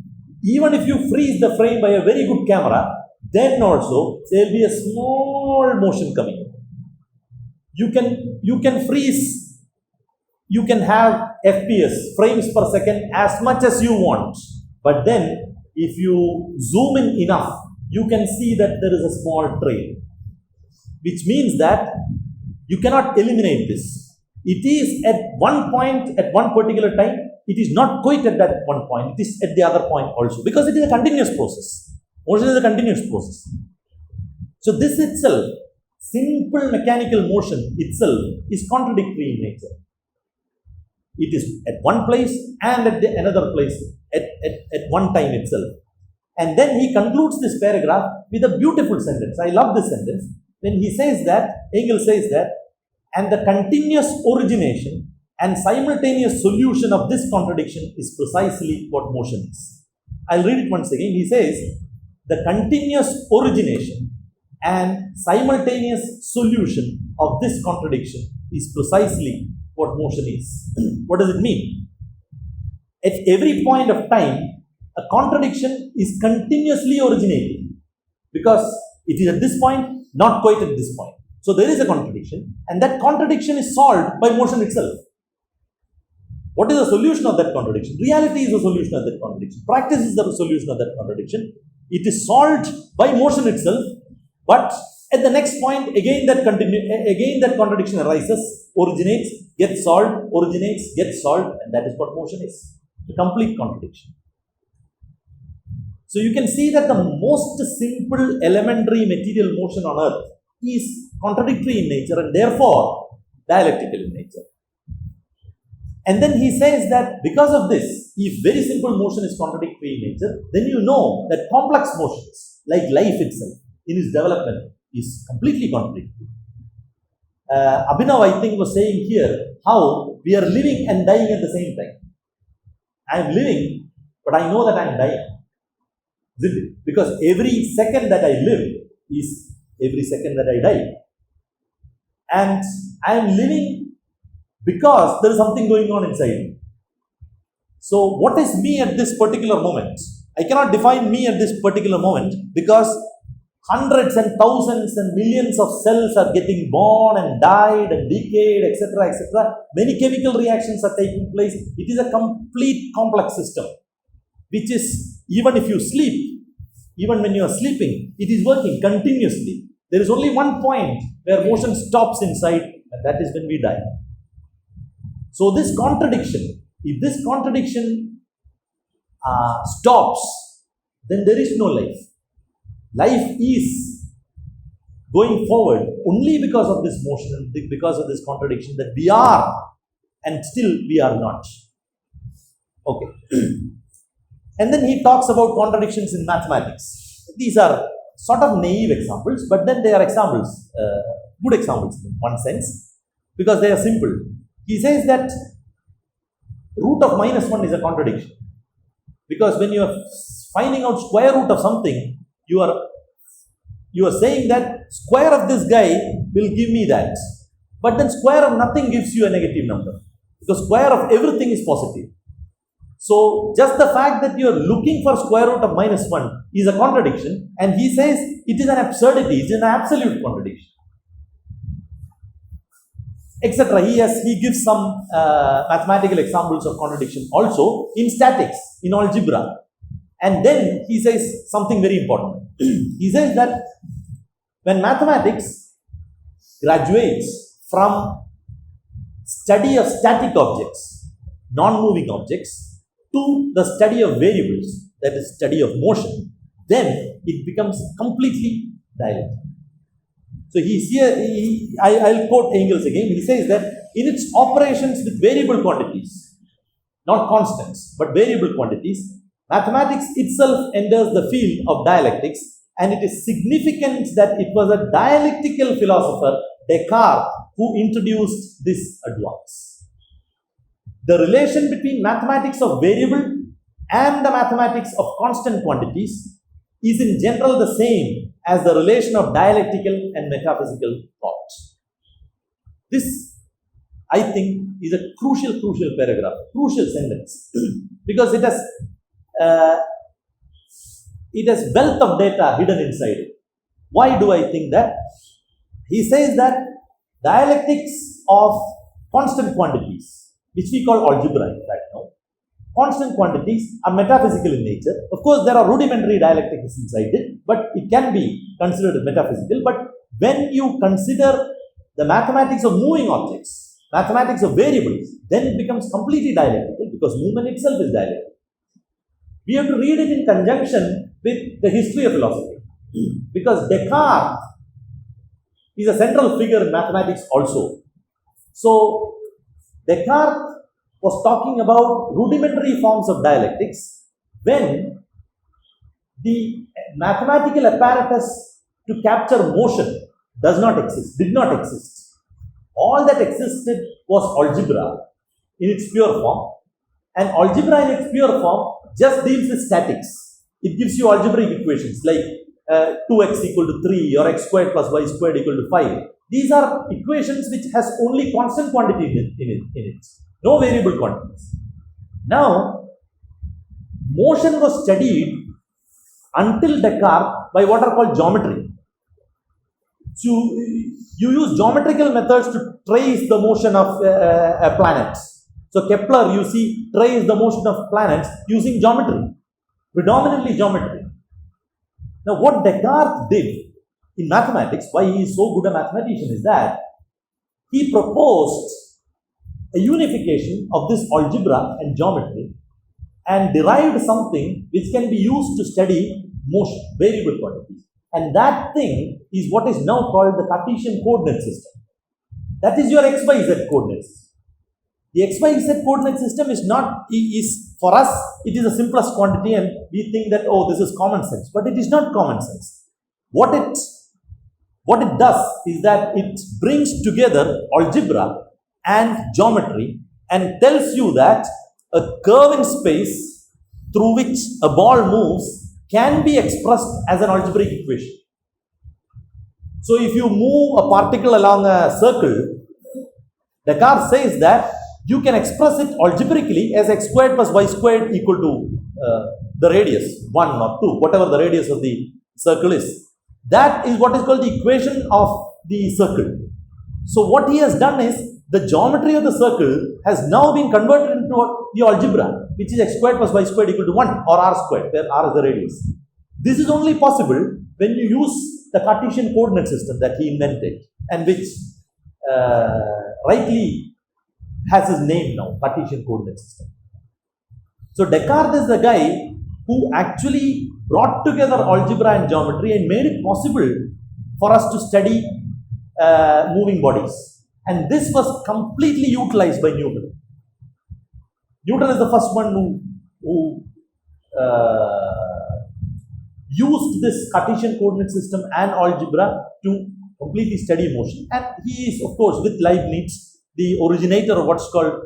even if you freeze the frame by a very good camera, then also there will be a small motion coming. You can freeze, you can have FPS, frames per second, as much as you want. But then if you zoom in enough, you can see that there is a small trail. Which means that You cannot eliminate this. It is at one point, at one particular time. It is not quite at that one point. It is at the other point also, because it is a continuous process. Motion is a continuous process. So this itself, simple mechanical motion itself, is contradictory in nature. It is at one place and at another place at one time itself. And then he concludes this paragraph with a beautiful sentence. I love this sentence. When he says that, Engels says that, and the continuous origination and simultaneous solution of this contradiction is precisely what motion is. I'll read it once again. He says, the continuous origination and simultaneous solution of this contradiction is precisely what motion is. What does it mean? At every point of time, a contradiction is continuously originating, because it is at this point, not quite at this point. So there is a contradiction, and that contradiction is solved by motion itself. What is the solution of that contradiction? Reality is the solution of that contradiction. Practice is the solution of that contradiction. It is solved by motion itself, but at the next point, again that contradiction arises, originates, gets solved, originates, gets solved, and that is what motion is. The complete contradiction. So you can see that the most simple elementary material motion on earth is contradictory in nature and therefore dialectical in nature. And then he says that because of this, if very simple motion is contradictory in nature, then you know that complex motions, like life itself, in its development, is completely contradictory. Abhinav, I think, was saying here how we are living and dying at the same time. I am living, but I know that I am dying. Isn't it? Because every second that I live is every second that I die. And I am living because there is something going on inside me. So what is me at this particular moment? I cannot define me at this particular moment, because hundreds and thousands and millions of cells are getting born and died and decayed, etc., etc. Many chemical reactions are taking place. It is a complete complex system, which is, even if you sleep, even when you are sleeping, it is working continuously. There is only one point where motion stops inside, and that is when we die. So this contradiction, if this contradiction stops, then there is no life. Life is going forward only because of this motion, because of this contradiction, that we are and still we are not. Okay. And then he talks about contradictions in mathematics. These are sort of naive examples, but then they are examples, good examples in one sense, because they are simple. He says that root of -1 is a contradiction, because when you are finding out square root of something, you are saying that square of this guy will give me that, but then square of nothing gives you a negative number, because square of everything is positive. So just the fact that you are looking for square root of -1 is a contradiction, and he says it is an absurdity, it is an absolute contradiction, etc. He gives some mathematical examples of contradiction also in statics, in algebra. And then he says something very important. He says that when mathematics graduates from study of static objects, non-moving objects, to the study of variables, that is study of motion, then it becomes completely dialectical. So I'll quote Engels again. He says that in its operations with variable quantities, not constants, but variable quantities, mathematics itself enters the field of dialectics, and it is significant that it was a dialectical philosopher, Descartes, who introduced this advance. The relation between mathematics of variable and the mathematics of constant quantities is in general the same as the relation of dialectical and metaphysical thought. This, I think, is a crucial paragraph, crucial sentence, because it has wealth of data hidden inside it. Why do I think that? He says that dialectics of constant quantities, which we call algebra right now, constant quantities are metaphysical in nature. Of course, there are rudimentary dialectics inside it, but it can be considered metaphysical. But when you consider the mathematics of moving objects, mathematics of variables, then it becomes completely dialectical because movement itself is dialectical. We have to read it in conjunction with the history of philosophy because Descartes is a central figure in mathematics also. So, Descartes was talking about rudimentary forms of dialectics when the mathematical apparatus to capture motion does not exist, did not exist. All that existed was algebra in its pure form, and algebra in its pure form just deals with statics. It gives you algebraic equations like 2x equal to 3 or x squared plus y squared equal to 5. These are equations which has only constant quantity in it, no variable quantities. Now, motion was studied until Descartes by what are called geometry. So, you use geometrical methods to trace the motion of a planet. So, Kepler, you see, traced the motion of planets using geometry, predominantly geometry. Now, what Descartes did in mathematics, why he is so good a mathematician, is that he proposed a unification of this algebra and geometry and derived something which can be used to study motion, variable quantities. And that thing is what is now called the Cartesian coordinate system. That is your XYZ coordinate system. The XYZ coordinate system is not, for us, it is the simplest quantity and we think that, oh, this is common sense. But it is not common sense. What it does is that it brings together algebra and geometry and tells you that a curve in space through which a ball moves can be expressed as an algebraic equation. So, if you move a particle along a circle, Descartes says that you can express it algebraically as x squared plus y squared equal to the radius, 1 or 2, whatever the radius of the circle is. That is what is called the equation of the circle. So, what he has done is, the geometry of the circle has now been converted into the algebra, which is x squared plus y squared equal to 1 or r squared, where r is the radius. This is only possible when you use the Cartesian coordinate system that he invented and which rightly has his name now, Cartesian coordinate system. So, Descartes is the guy who actually brought together algebra and geometry and made it possible for us to study moving bodies. And this was completely utilized by Newton. Newton is the first one who used this Cartesian coordinate system and algebra to completely study motion. And he is, of course, with Leibniz, the originator of what's called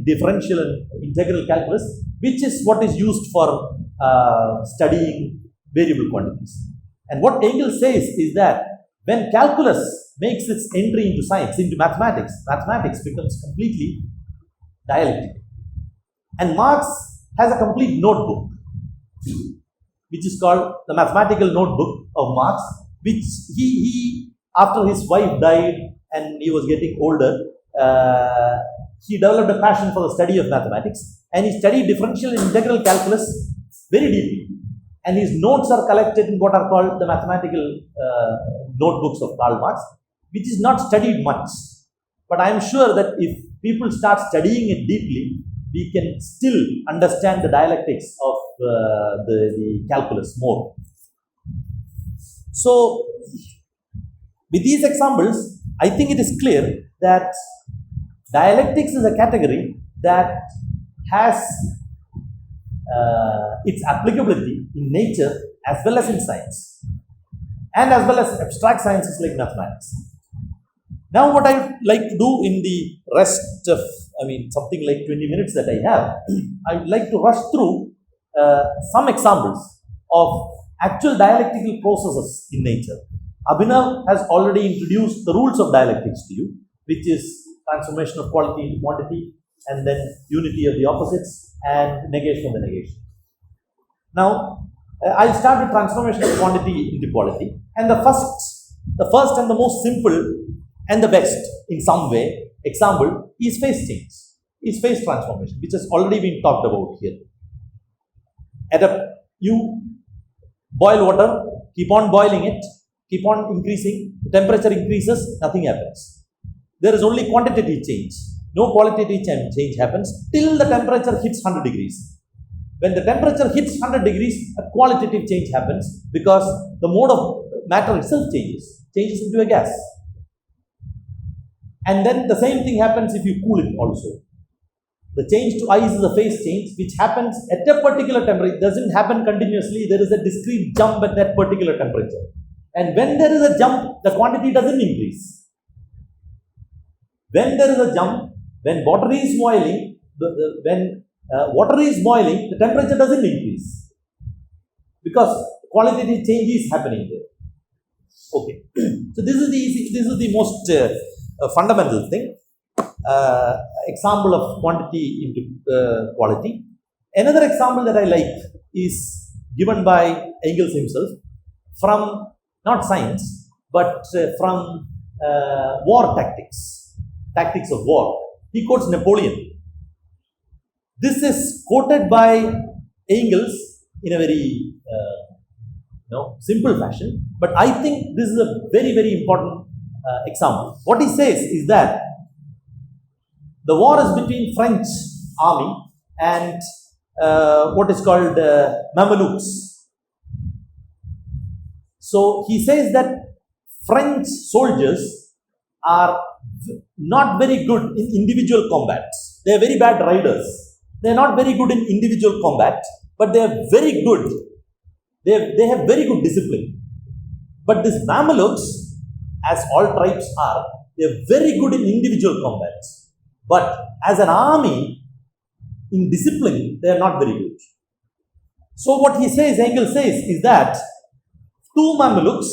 differential and integral calculus, which is what is used for studying variable quantities. And what Engels says is that when calculus makes its entry into science, into mathematics, mathematics becomes completely dialectical. And Marx has a complete notebook, which is called the Mathematical Notebook of Marx, which he after his wife died and he was getting older, he developed a passion for the study of mathematics and he studied differential and integral calculus very deeply. And his notes are collected in what are called the mathematical notebooks of Karl Marx, which is not studied much. But I am sure that if people start studying it deeply, we can still understand the dialectics of the calculus more. So, with these examples, I think it is clear that dialectics is a category that has its applicability in nature as well as in science and as well as abstract sciences like mathematics. Now, what I would like to do in the rest of, something like 20 minutes that I have, I would like to rush through some examples of actual dialectical processes in nature. Abhinav has already introduced the rules of dialectics to you, which is transformation of quality into quantity, and then unity of the opposites, and negation of the negation. Now, I'll start with transformation of quantity into quality, and the first and the most simple and the best in some way example is phase change, is phase transformation, which has already been talked about here. You boil water, keep on boiling it, keep on increasing, temperature increases, nothing happens. there is only quantitative change. No qualitative change happens till the temperature hits 100 degrees. When the temperature hits 100 degrees, a qualitative change happens because the mode of matter itself changes into a gas. And then the same thing happens if you cool it also. The change to ice is a phase change which happens at a particular temperature. It doesn't happen continuously. There is a discrete jump at that particular temperature. And when there is a jump, the quantity doesn't increase. When there is a jump, when water is boiling, water is boiling, the temperature doesn't increase because qualitative change is happening there. Okay, so this is the most fundamental thing. Example of quantity into quality. Another example that I like is given by Engels himself from not science but from war tactics of war. He quotes Napoleon. This is quoted by Engels in a very simple fashion, but I think this is a very, very important example. What he says is that the war is between French army and what is called Mamelukes. So he says that French soldiers are not very good in individual combat. They are very bad riders. They are not very good in individual combat, but they are very good. They have very good discipline. But these Mamelukes, as all tribes are, they are very good in individual combat. But as an army, in discipline, they are not very good. So what he says, Engels says, is that two Mamelukes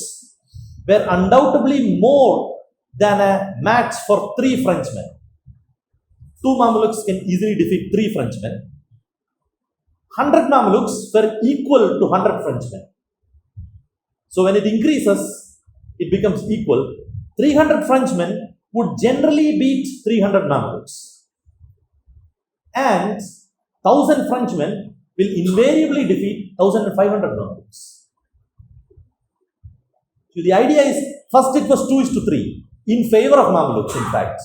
were undoubtedly more than a match for three Frenchmen. Two Mamelukes can easily defeat three Frenchmen. 100 Mamelukes were equal to 100 Frenchmen. So when it increases, it becomes equal. 300 Frenchmen would generally beat 300 Mamelukes. And 1000 Frenchmen will invariably defeat 1500 Mamelukes. So the idea is, first it was 2:3 in favor of Mamelukes, in fact.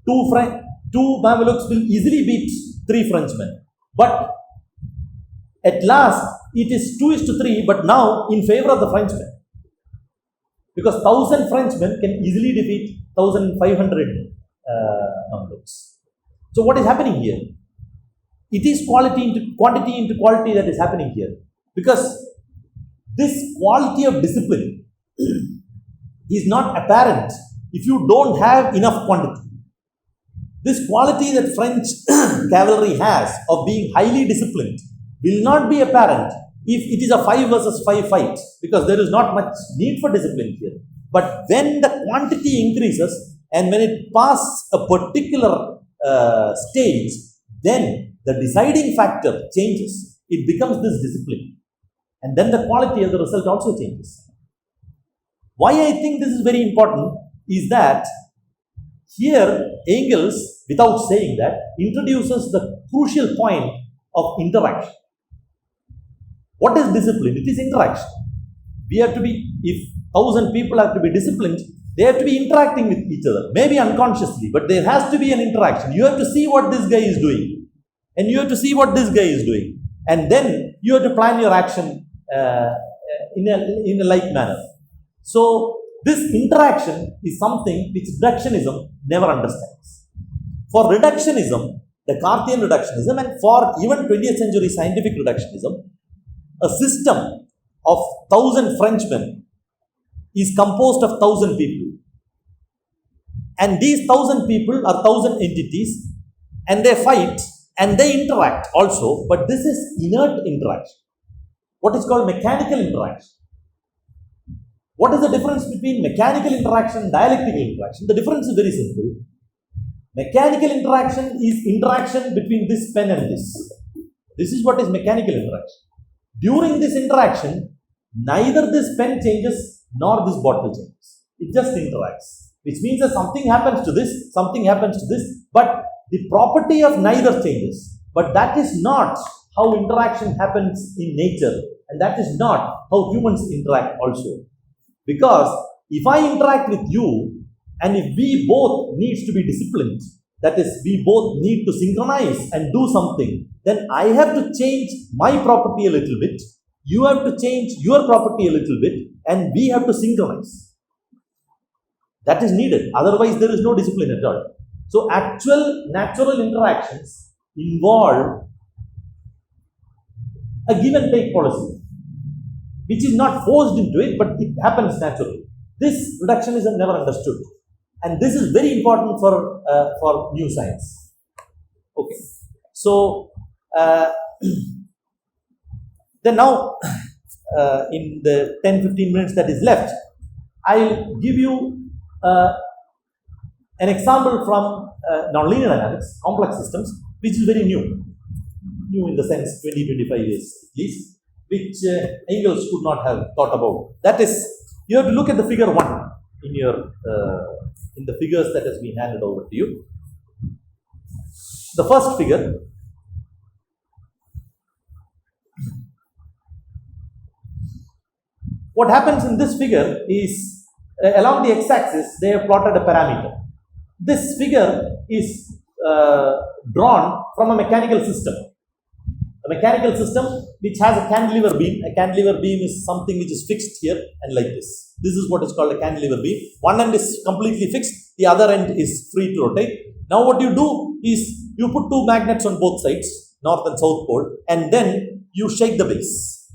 Two Mamelukes will easily beat 3 Frenchmen. But at last, it is 2:3, but now in favor of the Frenchmen. Because 1000 Frenchmen can easily defeat 1500 Mamelukes. So what is happening here? It is quantity into quality that is happening here. Because this quality of discipline is not apparent if you don't have enough quantity. This quality that French cavalry has of being highly disciplined will not be apparent if it is a 5 versus 5 fight, because there is not much need for discipline here. But when the quantity increases and when it passes a particular stage, then the deciding factor changes. It becomes this discipline. And then the quality of the result also changes. Why I think this is very important is that here Engels, without saying that, introduces the crucial point of interaction. What is discipline? It is interaction. We have to be, if 1000 people have to be disciplined, they have to be interacting with each other, maybe unconsciously, but there has to be an interaction. You have to see what this guy is doing, and you have to see what this guy is doing, and then you have to plan your action in a like manner. So this interaction is something which reductionism never understands. For reductionism, the Cartesian reductionism, and for even 20th century scientific reductionism, a system of 1000 Frenchmen is composed of 1000 people. And these 1000 people are 1000 entities, and they fight and they interact also, but this is inert interaction. What is called mechanical interaction. What is the difference between mechanical interaction and dialectical interaction? The difference is very simple. Mechanical interaction is interaction between this pen and this. This is what is mechanical interaction. During this interaction, neither this pen changes nor this bottle changes. It just interacts. Which means that something happens to this, something happens to this, but the property of neither changes. But that is not how interaction happens in nature, and that is not how humans interact also. Because if I interact with you, And if we both needs to be disciplined, that is, we both need to synchronize and do something, then I have to change my property a little bit, you have to change your property a little bit, and we have to synchronize. That is needed. Otherwise, there is no discipline at all. So, actual natural interactions involve a give and take policy, which is not forced into it, but it happens naturally. This reductionism never understood. And this is very important for new science. Okay. So, then now, in the 10-15 minutes that is left, I'll give you an example from nonlinear dynamics, complex systems, which is very new in the sense 20-25 years at least, which Engels could not have thought about. That is, you have to look at the figure 1 in your in the figures that has been handed over to you. The first figure, what happens in this figure is along the x-axis they have plotted a parameter. This figure is drawn from a mechanical system. A mechanical system which has a cantilever beam. A cantilever beam is something which is fixed here and like this. This is what is called a cantilever beam. One end is completely fixed, the other end is free to rotate. Now what you do is you put two magnets on both sides, north and south pole, and then you shake the base.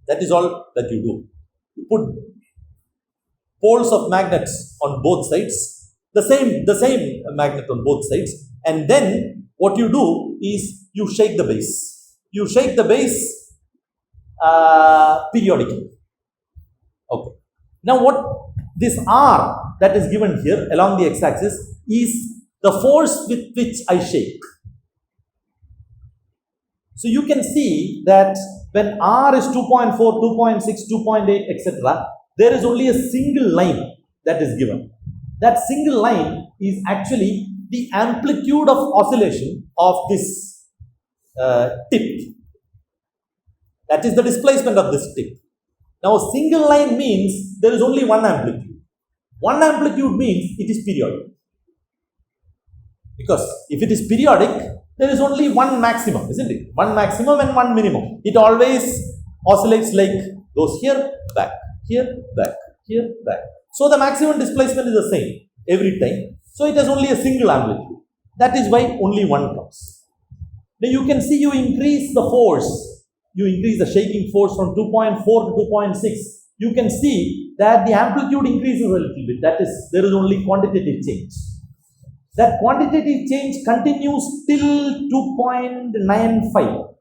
That is all that you do. You put poles of magnets on both sides, the same magnet on both sides, and then what you do is you shake the base. You shake the base periodically. Okay. Now what this R that is given here along the x-axis is the force with which I shake. So you can see that when R is 2.4, 2.6, 2.8, etc., there is only a single line that is given. That single line is actually the amplitude of oscillation of this tip. That is the displacement of this tip. Now, a single line means there is only one amplitude. One amplitude means it is periodic. Because if it is periodic, there is only one maximum, isn't it? One maximum and one minimum. It always oscillates like goes here, back, here, back, here, back. So the maximum displacement is the same every time. So it has only a single amplitude. That is why only one comes. Now you can see you increase the force. You increase the shaking force from 2.4 to 2.6. You can see that the amplitude increases a little bit. That is, there is only quantitative change. That quantitative change continues till 2.95.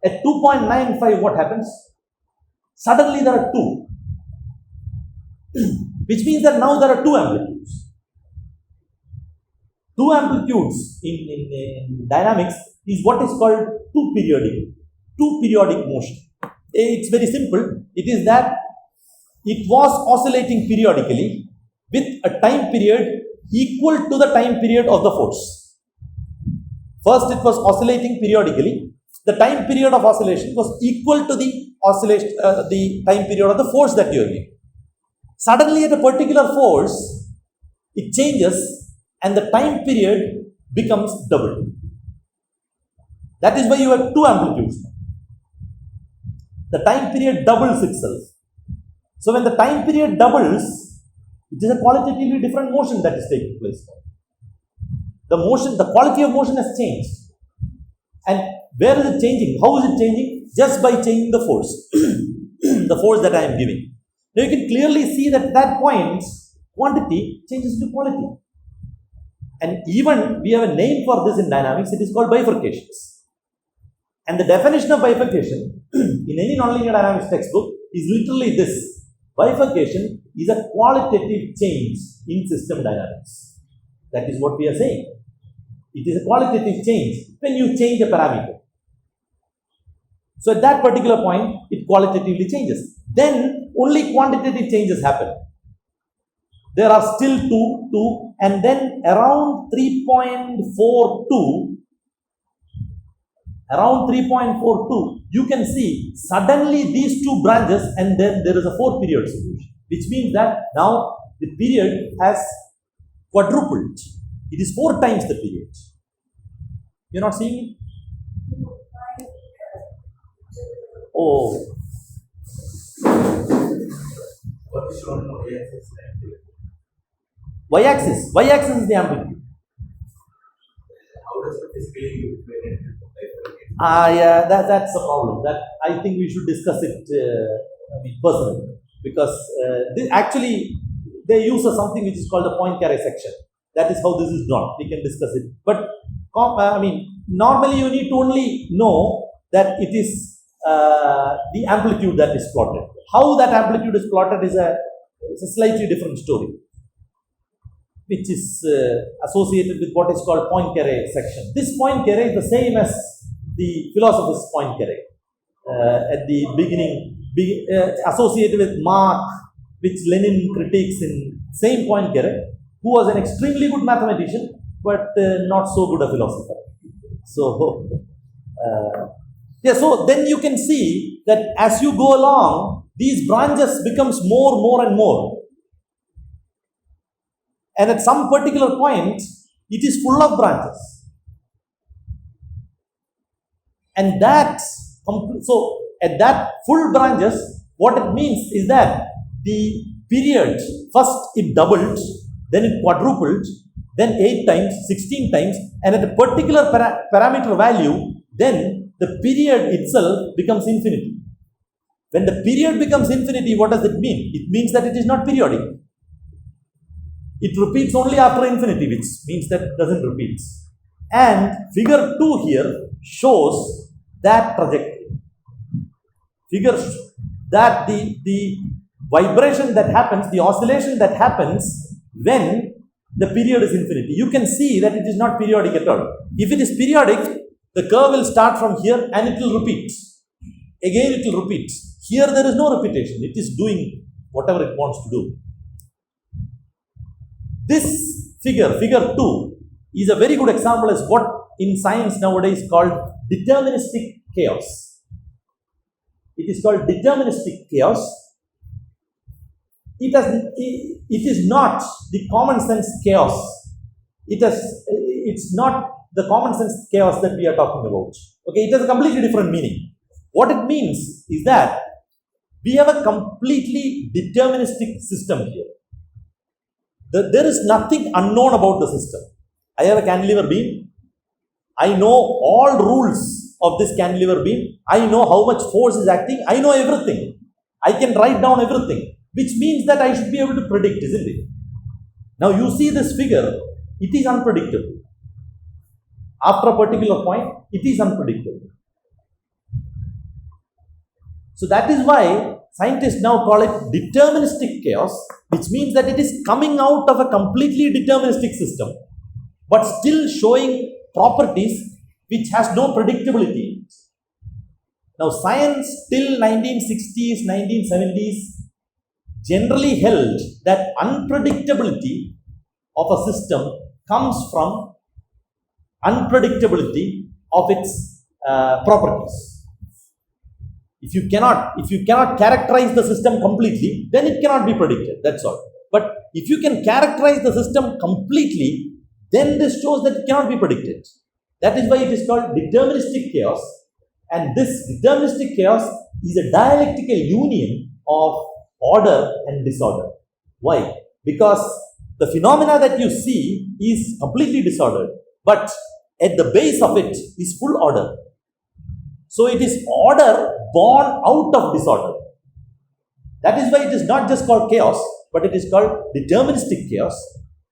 At 2.95, what happens? Suddenly there are two, which means that now there are two amplitudes. Two amplitudes in dynamics is what is called two periodic motion. It's very simple. It is that it was oscillating periodically with a time period equal to the time period of the force. First, it was oscillating periodically. The time period of oscillation was equal to the oscillation, the time period of the force that you are giving. Suddenly, at a particular force, it changes, and the time period becomes double. That is why you have two amplitudes. The time period doubles itself. So when the time period doubles, it is a qualitatively different motion that is taking place. The quality of motion has changed. And where is it changing? How is it changing? Just by changing the force. The force that I am giving. Now you can clearly see that at that point, quantity changes to quality. And even we have a name for this in dynamics, it is called bifurcations. And the definition of bifurcation in any nonlinear dynamics textbook is literally this. Bifurcation is a qualitative change in system dynamics. That is what we are saying. It is a qualitative change when you change a parameter. So at that particular point, it qualitatively changes. Then only quantitative changes happen. There are still 2, and then around 3.42, around 3.42, you can see suddenly these two branches and then there is a 4-period solution, which means that now the period has quadrupled. It is 4 times the period. You're not seeing it? Oh. What is shown on y-axis? Y-axis. Y-axis is the amplitude. How does it physically explain it? Yeah, that's a problem. That I think we should discuss it personally, because actually they use something which is called the Poincaré section. That is how this is done. We can discuss it. But normally you need to only know that it is the amplitude that is plotted. How that amplitude is plotted is a slightly different story, which is associated with what is called Poincaré section. This Poincaré is the same as the philosophers' Poincaré at the beginning, associated with Marx, which Lenin critiques in same Poincaré, who was an extremely good mathematician but not so good a philosopher. So, so then you can see that as you go along, these branches becomes more and more. And at some particular point, it is full of branches. And so at that full branches, what it means is that the period, first it doubled, then it quadrupled, then 8 times, 16 times, and at a particular parameter value, then the period itself becomes infinity. When the period becomes infinity, what does it mean? It means that it is not periodic. It repeats only after infinity, which means that it doesn't repeat. And figure 2 here shows that trajectory. Figures that the vibration that happens, the oscillation that happens when the period is infinity. You can see that it is not periodic at all. If it is periodic, the curve will start from here and it will repeat. Again it will repeat. Here there is no repetition. It is doing whatever it wants to do. This figure 2, is a very good example as what in science nowadays is called deterministic chaos. It is called deterministic chaos. It is not the common sense chaos. It's not the common sense chaos that we are talking about. Okay, it has a completely different meaning. What it means is that we have a completely deterministic system here. There is nothing unknown about the system. I have a cantilever beam. I know all rules of this cantilever beam. I know how much force is acting. I know everything. I can write down everything, which means that I should be able to predict, isn't it? Now you see this figure, it is unpredictable. After a particular point, it is unpredictable. So that is why scientists now call it deterministic chaos, which means that it is coming out of a completely deterministic system, but still showing properties which has no predictability. Now science till 1960s, 1970s generally held that unpredictability of a system comes from unpredictability of its properties. If you cannot characterize the system completely, then it cannot be predicted. That's all. But if you can characterize the system completely, then this shows that it cannot be predicted. That is why it is called deterministic chaos. And this deterministic chaos is a dialectical union of order and disorder. Why? Because the phenomena that you see is completely disordered, but at the base of it is full order. So it is order born out of disorder. That is why it is not just called chaos, but it is called deterministic chaos,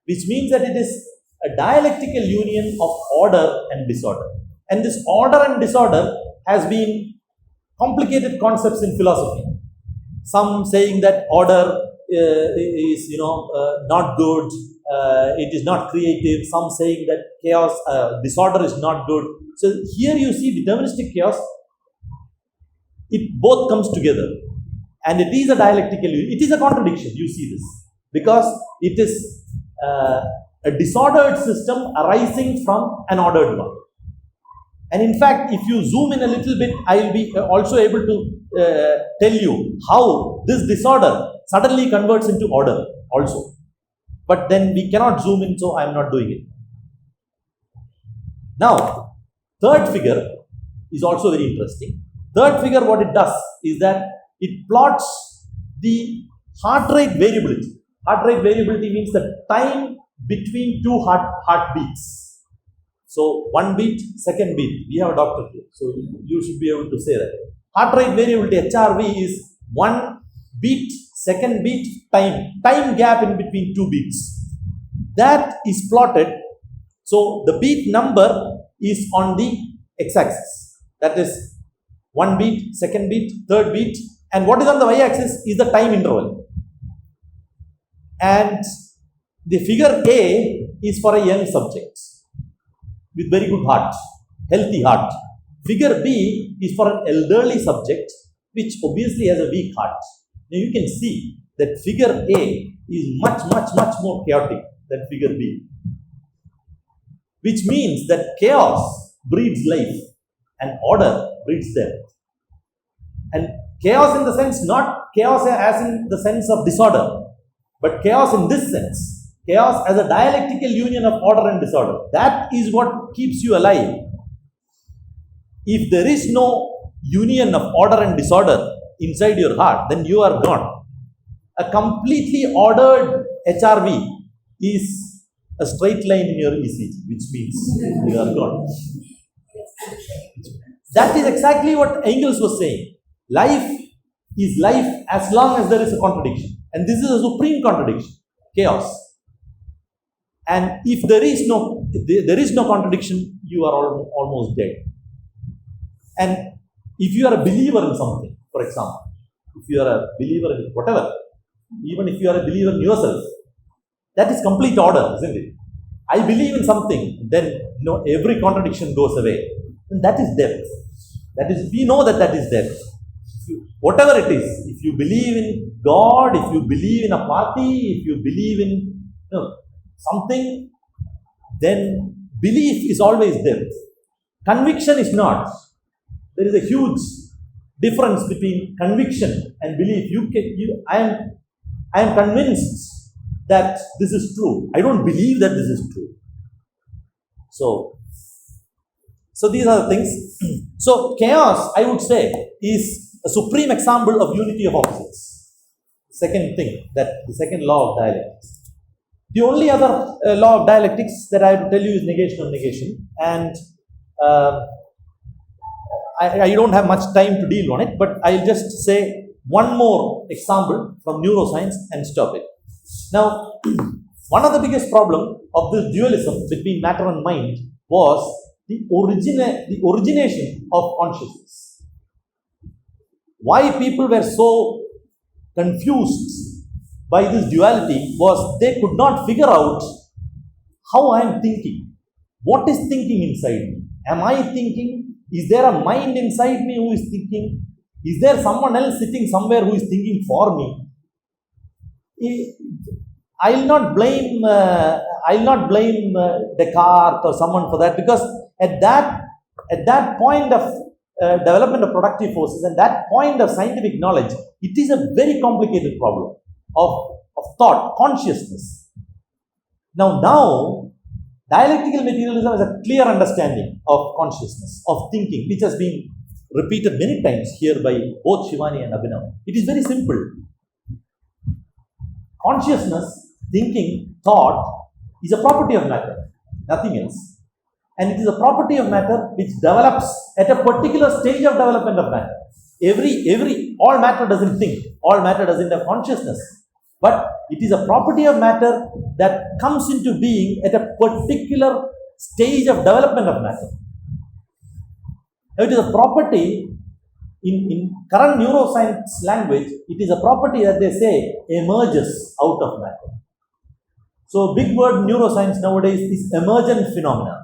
which means that it is a dialectical union of order and disorder. And this order and disorder has been complicated concepts in philosophy. Some saying that order is not good, it is not creative. Some saying that chaos, disorder is not good. So here you see deterministic chaos. It both comes together, and it is a dialectical union. It is a contradiction. You see this because it is a disordered system arising from an ordered one. And in fact, if you zoom in a little bit, I will be also able to tell you how this disorder suddenly converts into order also. But then we cannot zoom in, so I am not doing it. Now, third figure is also very interesting. Third figure, what it does is that it plots the heart rate variability. Heart rate variability means the time between two heartbeats. So, one beat, second beat. We have a doctor here, so you should be able to say that. Heart rate variability, HRV, is one beat, second beat, time gap in between two beats. That is plotted. So, the beat number is on the x-axis. That is one beat, second beat, third beat. And what is on the y-axis is the time interval. And the figure A is for a young subject with very good heart, healthy heart. Figure B is for an elderly subject which obviously has a weak heart. Now you can see that figure A is much more chaotic than figure B, which means that chaos breeds life and order breeds death. And chaos in the sense, not chaos as in the sense of disorder, but chaos in this sense, chaos as a dialectical union of order and disorder. That is what keeps you alive. If there is no union of order and disorder inside your heart, then you are gone. A completely ordered HRV is a straight line in your ECG, which means you are gone. That is exactly what Engels was saying. Life is life as long as there is a contradiction. And this is a supreme contradiction, chaos. And if there is no contradiction, you are almost dead. And if you are a believer in something, for example, if you are a believer in whatever, even if you are a believer in yourself, that is complete order, isn't it? I believe in something, then every contradiction goes away. And that is death. That is, we know that is death. Whatever it is, if you believe in God, if you believe in a party, if you believe in something, then belief is always death. Conviction is not. There is a huge difference between conviction and belief. I am convinced that this is true. I don't believe that this is true. So these are the things. So chaos, I would say, is a supreme example of unity of opposites. Second thing, the second law of dialectics. The only other law of dialectics that I have to tell you is negation of negation. And I don't have much time to deal on it, but I'll just say one more example from neuroscience and stop it. Now, one of the biggest problem of this dualism between matter and mind was the origination of consciousness. Why people were so confused by this duality was they could not figure out how I am thinking. What is thinking inside me? Am I thinking? Is there a mind inside me who is thinking? Is there someone else sitting somewhere who is thinking for me? I will not blame Descartes or someone for that, because at that point of development of productive forces and that point of scientific knowledge, it is a very complicated problem of thought, consciousness. Now, dialectical materialism has a clear understanding of consciousness, of thinking, which has been repeated many times here by both Shivani and Abhinav. It is very simple. Consciousness, thinking, thought is a property of matter, nothing else. And it is a property of matter which develops at a particular stage of development of matter. All matter doesn't think, all matter doesn't have consciousness. But it is a property of matter that comes into being at a particular stage of development of matter. Now, it is a property, in current neuroscience language, it is a property that they say emerges out of matter. So, big word in neuroscience nowadays is emergent phenomena.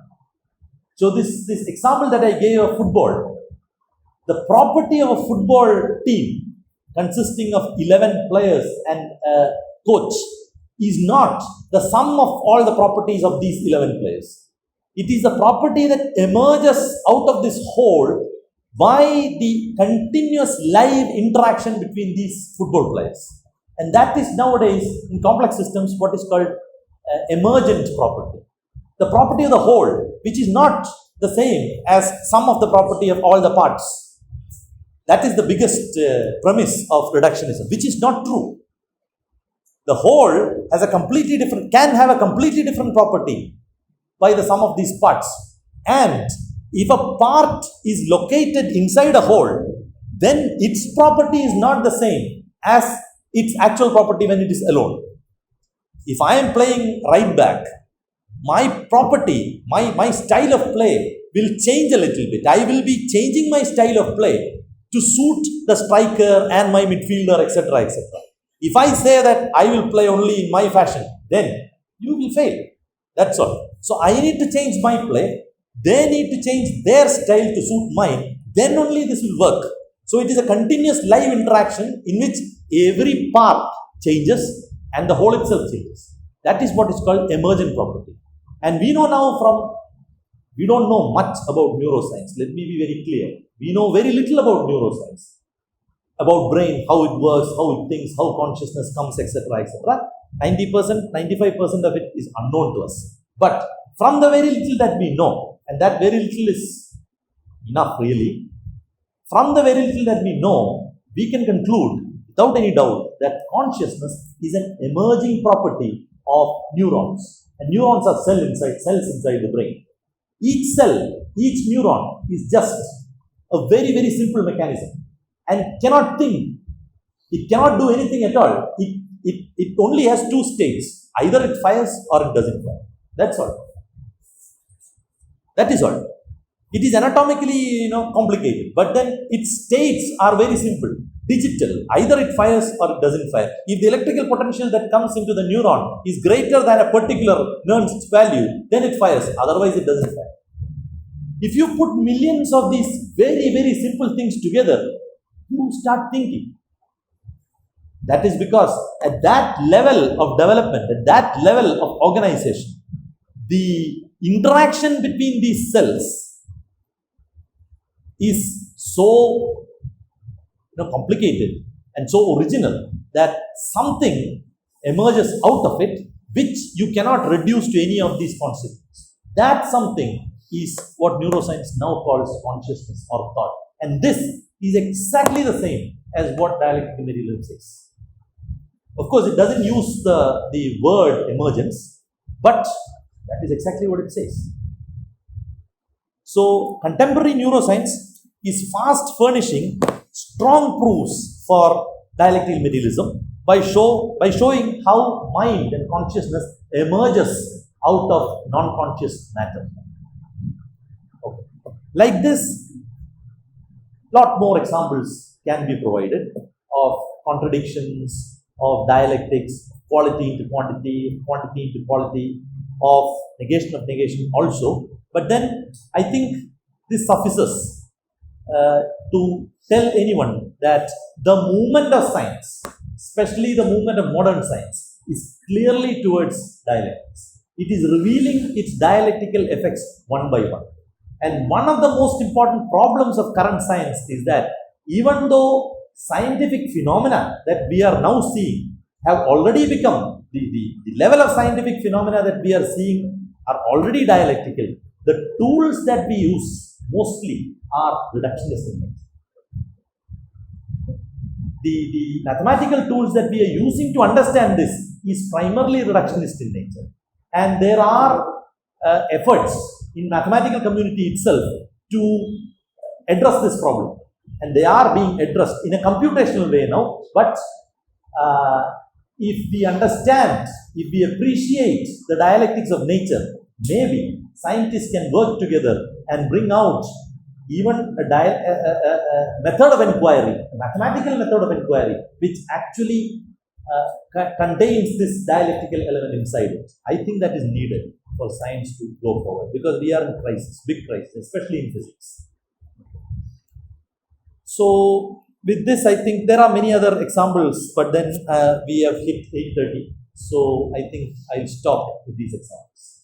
So, this example that I gave of football, the property of a football team consisting of 11 players and a coach is not the sum of all the properties of these 11 players. It is a property that emerges out of this whole by the continuous live interaction between these football players. And that is nowadays in complex systems what is called emergent property. The property of the whole, which is not the same as sum of the property of all the parts. That is the biggest premise of reductionism, which is not true. The whole has can have a completely different property by the sum of these parts. And if a part is located inside a whole, then its property is not the same as its actual property when it is alone. If I am playing right back, my property, my style of play will change a little bit. I will be changing my style of play to suit the striker and my midfielder, etc., etc. If I say that I will play only in my fashion, then you will fail. That's all. So I need to change my play. They need to change their style to suit mine. Then only this will work. So it is a continuous live interaction in which every part changes and the whole itself changes. That is what is called emergent property. And we know now we don't know much about neuroscience. Let me be very clear. We know very little about neuroscience. About brain, how it works, how it thinks, how consciousness comes, etc., etc. 90%, 95% of it is unknown to us. But from the very little that we know, and that very little is enough really, from the very little that we know, we can conclude without any doubt that consciousness is an emerging property of neurons. And neurons are cells inside the brain. Each cell, each neuron is just a very, very simple mechanism and cannot think. It cannot do anything at all. It only has two states. Either it fires or it doesn't fire. That's all. That is all. It is anatomically, complicated, but then its states are very simple. Digital. Either it fires or it doesn't fire. If the electrical potential that comes into the neuron is greater than a particular nernst value, then it fires. Otherwise, it doesn't fire. If you put millions of these very, very simple things together, you start thinking. That is because at that level of development, at that level of organization, the interaction between these cells is so complicated and so original that something emerges out of it which you cannot reduce to any of these concepts. That something is what neuroscience now calls consciousness or thought. And this is exactly the same as what dialectical materialism says. Of course, it doesn't use the word emergence, but that is exactly what it says. So, contemporary neuroscience is fast furnishing strong proofs for dialectical materialism by showing how mind and consciousness emerges out of non-conscious matter. Okay. Like this, lot more examples can be provided of contradictions, of dialectics, quality into quantity, quantity into quality, of negation also. But then I think this suffices to tell anyone that the movement of science, especially the movement of modern science, is clearly towards dialectics. It is revealing its dialectical effects one by one. And one of the most important problems of current science is that even though scientific phenomena that we are now seeing have already become, the level of scientific phenomena that we are seeing are already dialectical, the tools that we use mostly are reductionist in nature. The mathematical tools that we are using to understand this is primarily reductionist in nature. And there are efforts in mathematical community itself to address this problem. And they are being addressed in a computational way now. But if we understand, if we appreciate the dialectics of nature, maybe scientists can work together and bring out even a method of inquiry, a mathematical method of inquiry, which actually contains this dialectical element inside it. I think that is needed for science to go forward because we are in crisis, big crisis, especially in physics. So, with this, I think there are many other examples, but then we have hit 8:30. So, I think I'll stop with these examples.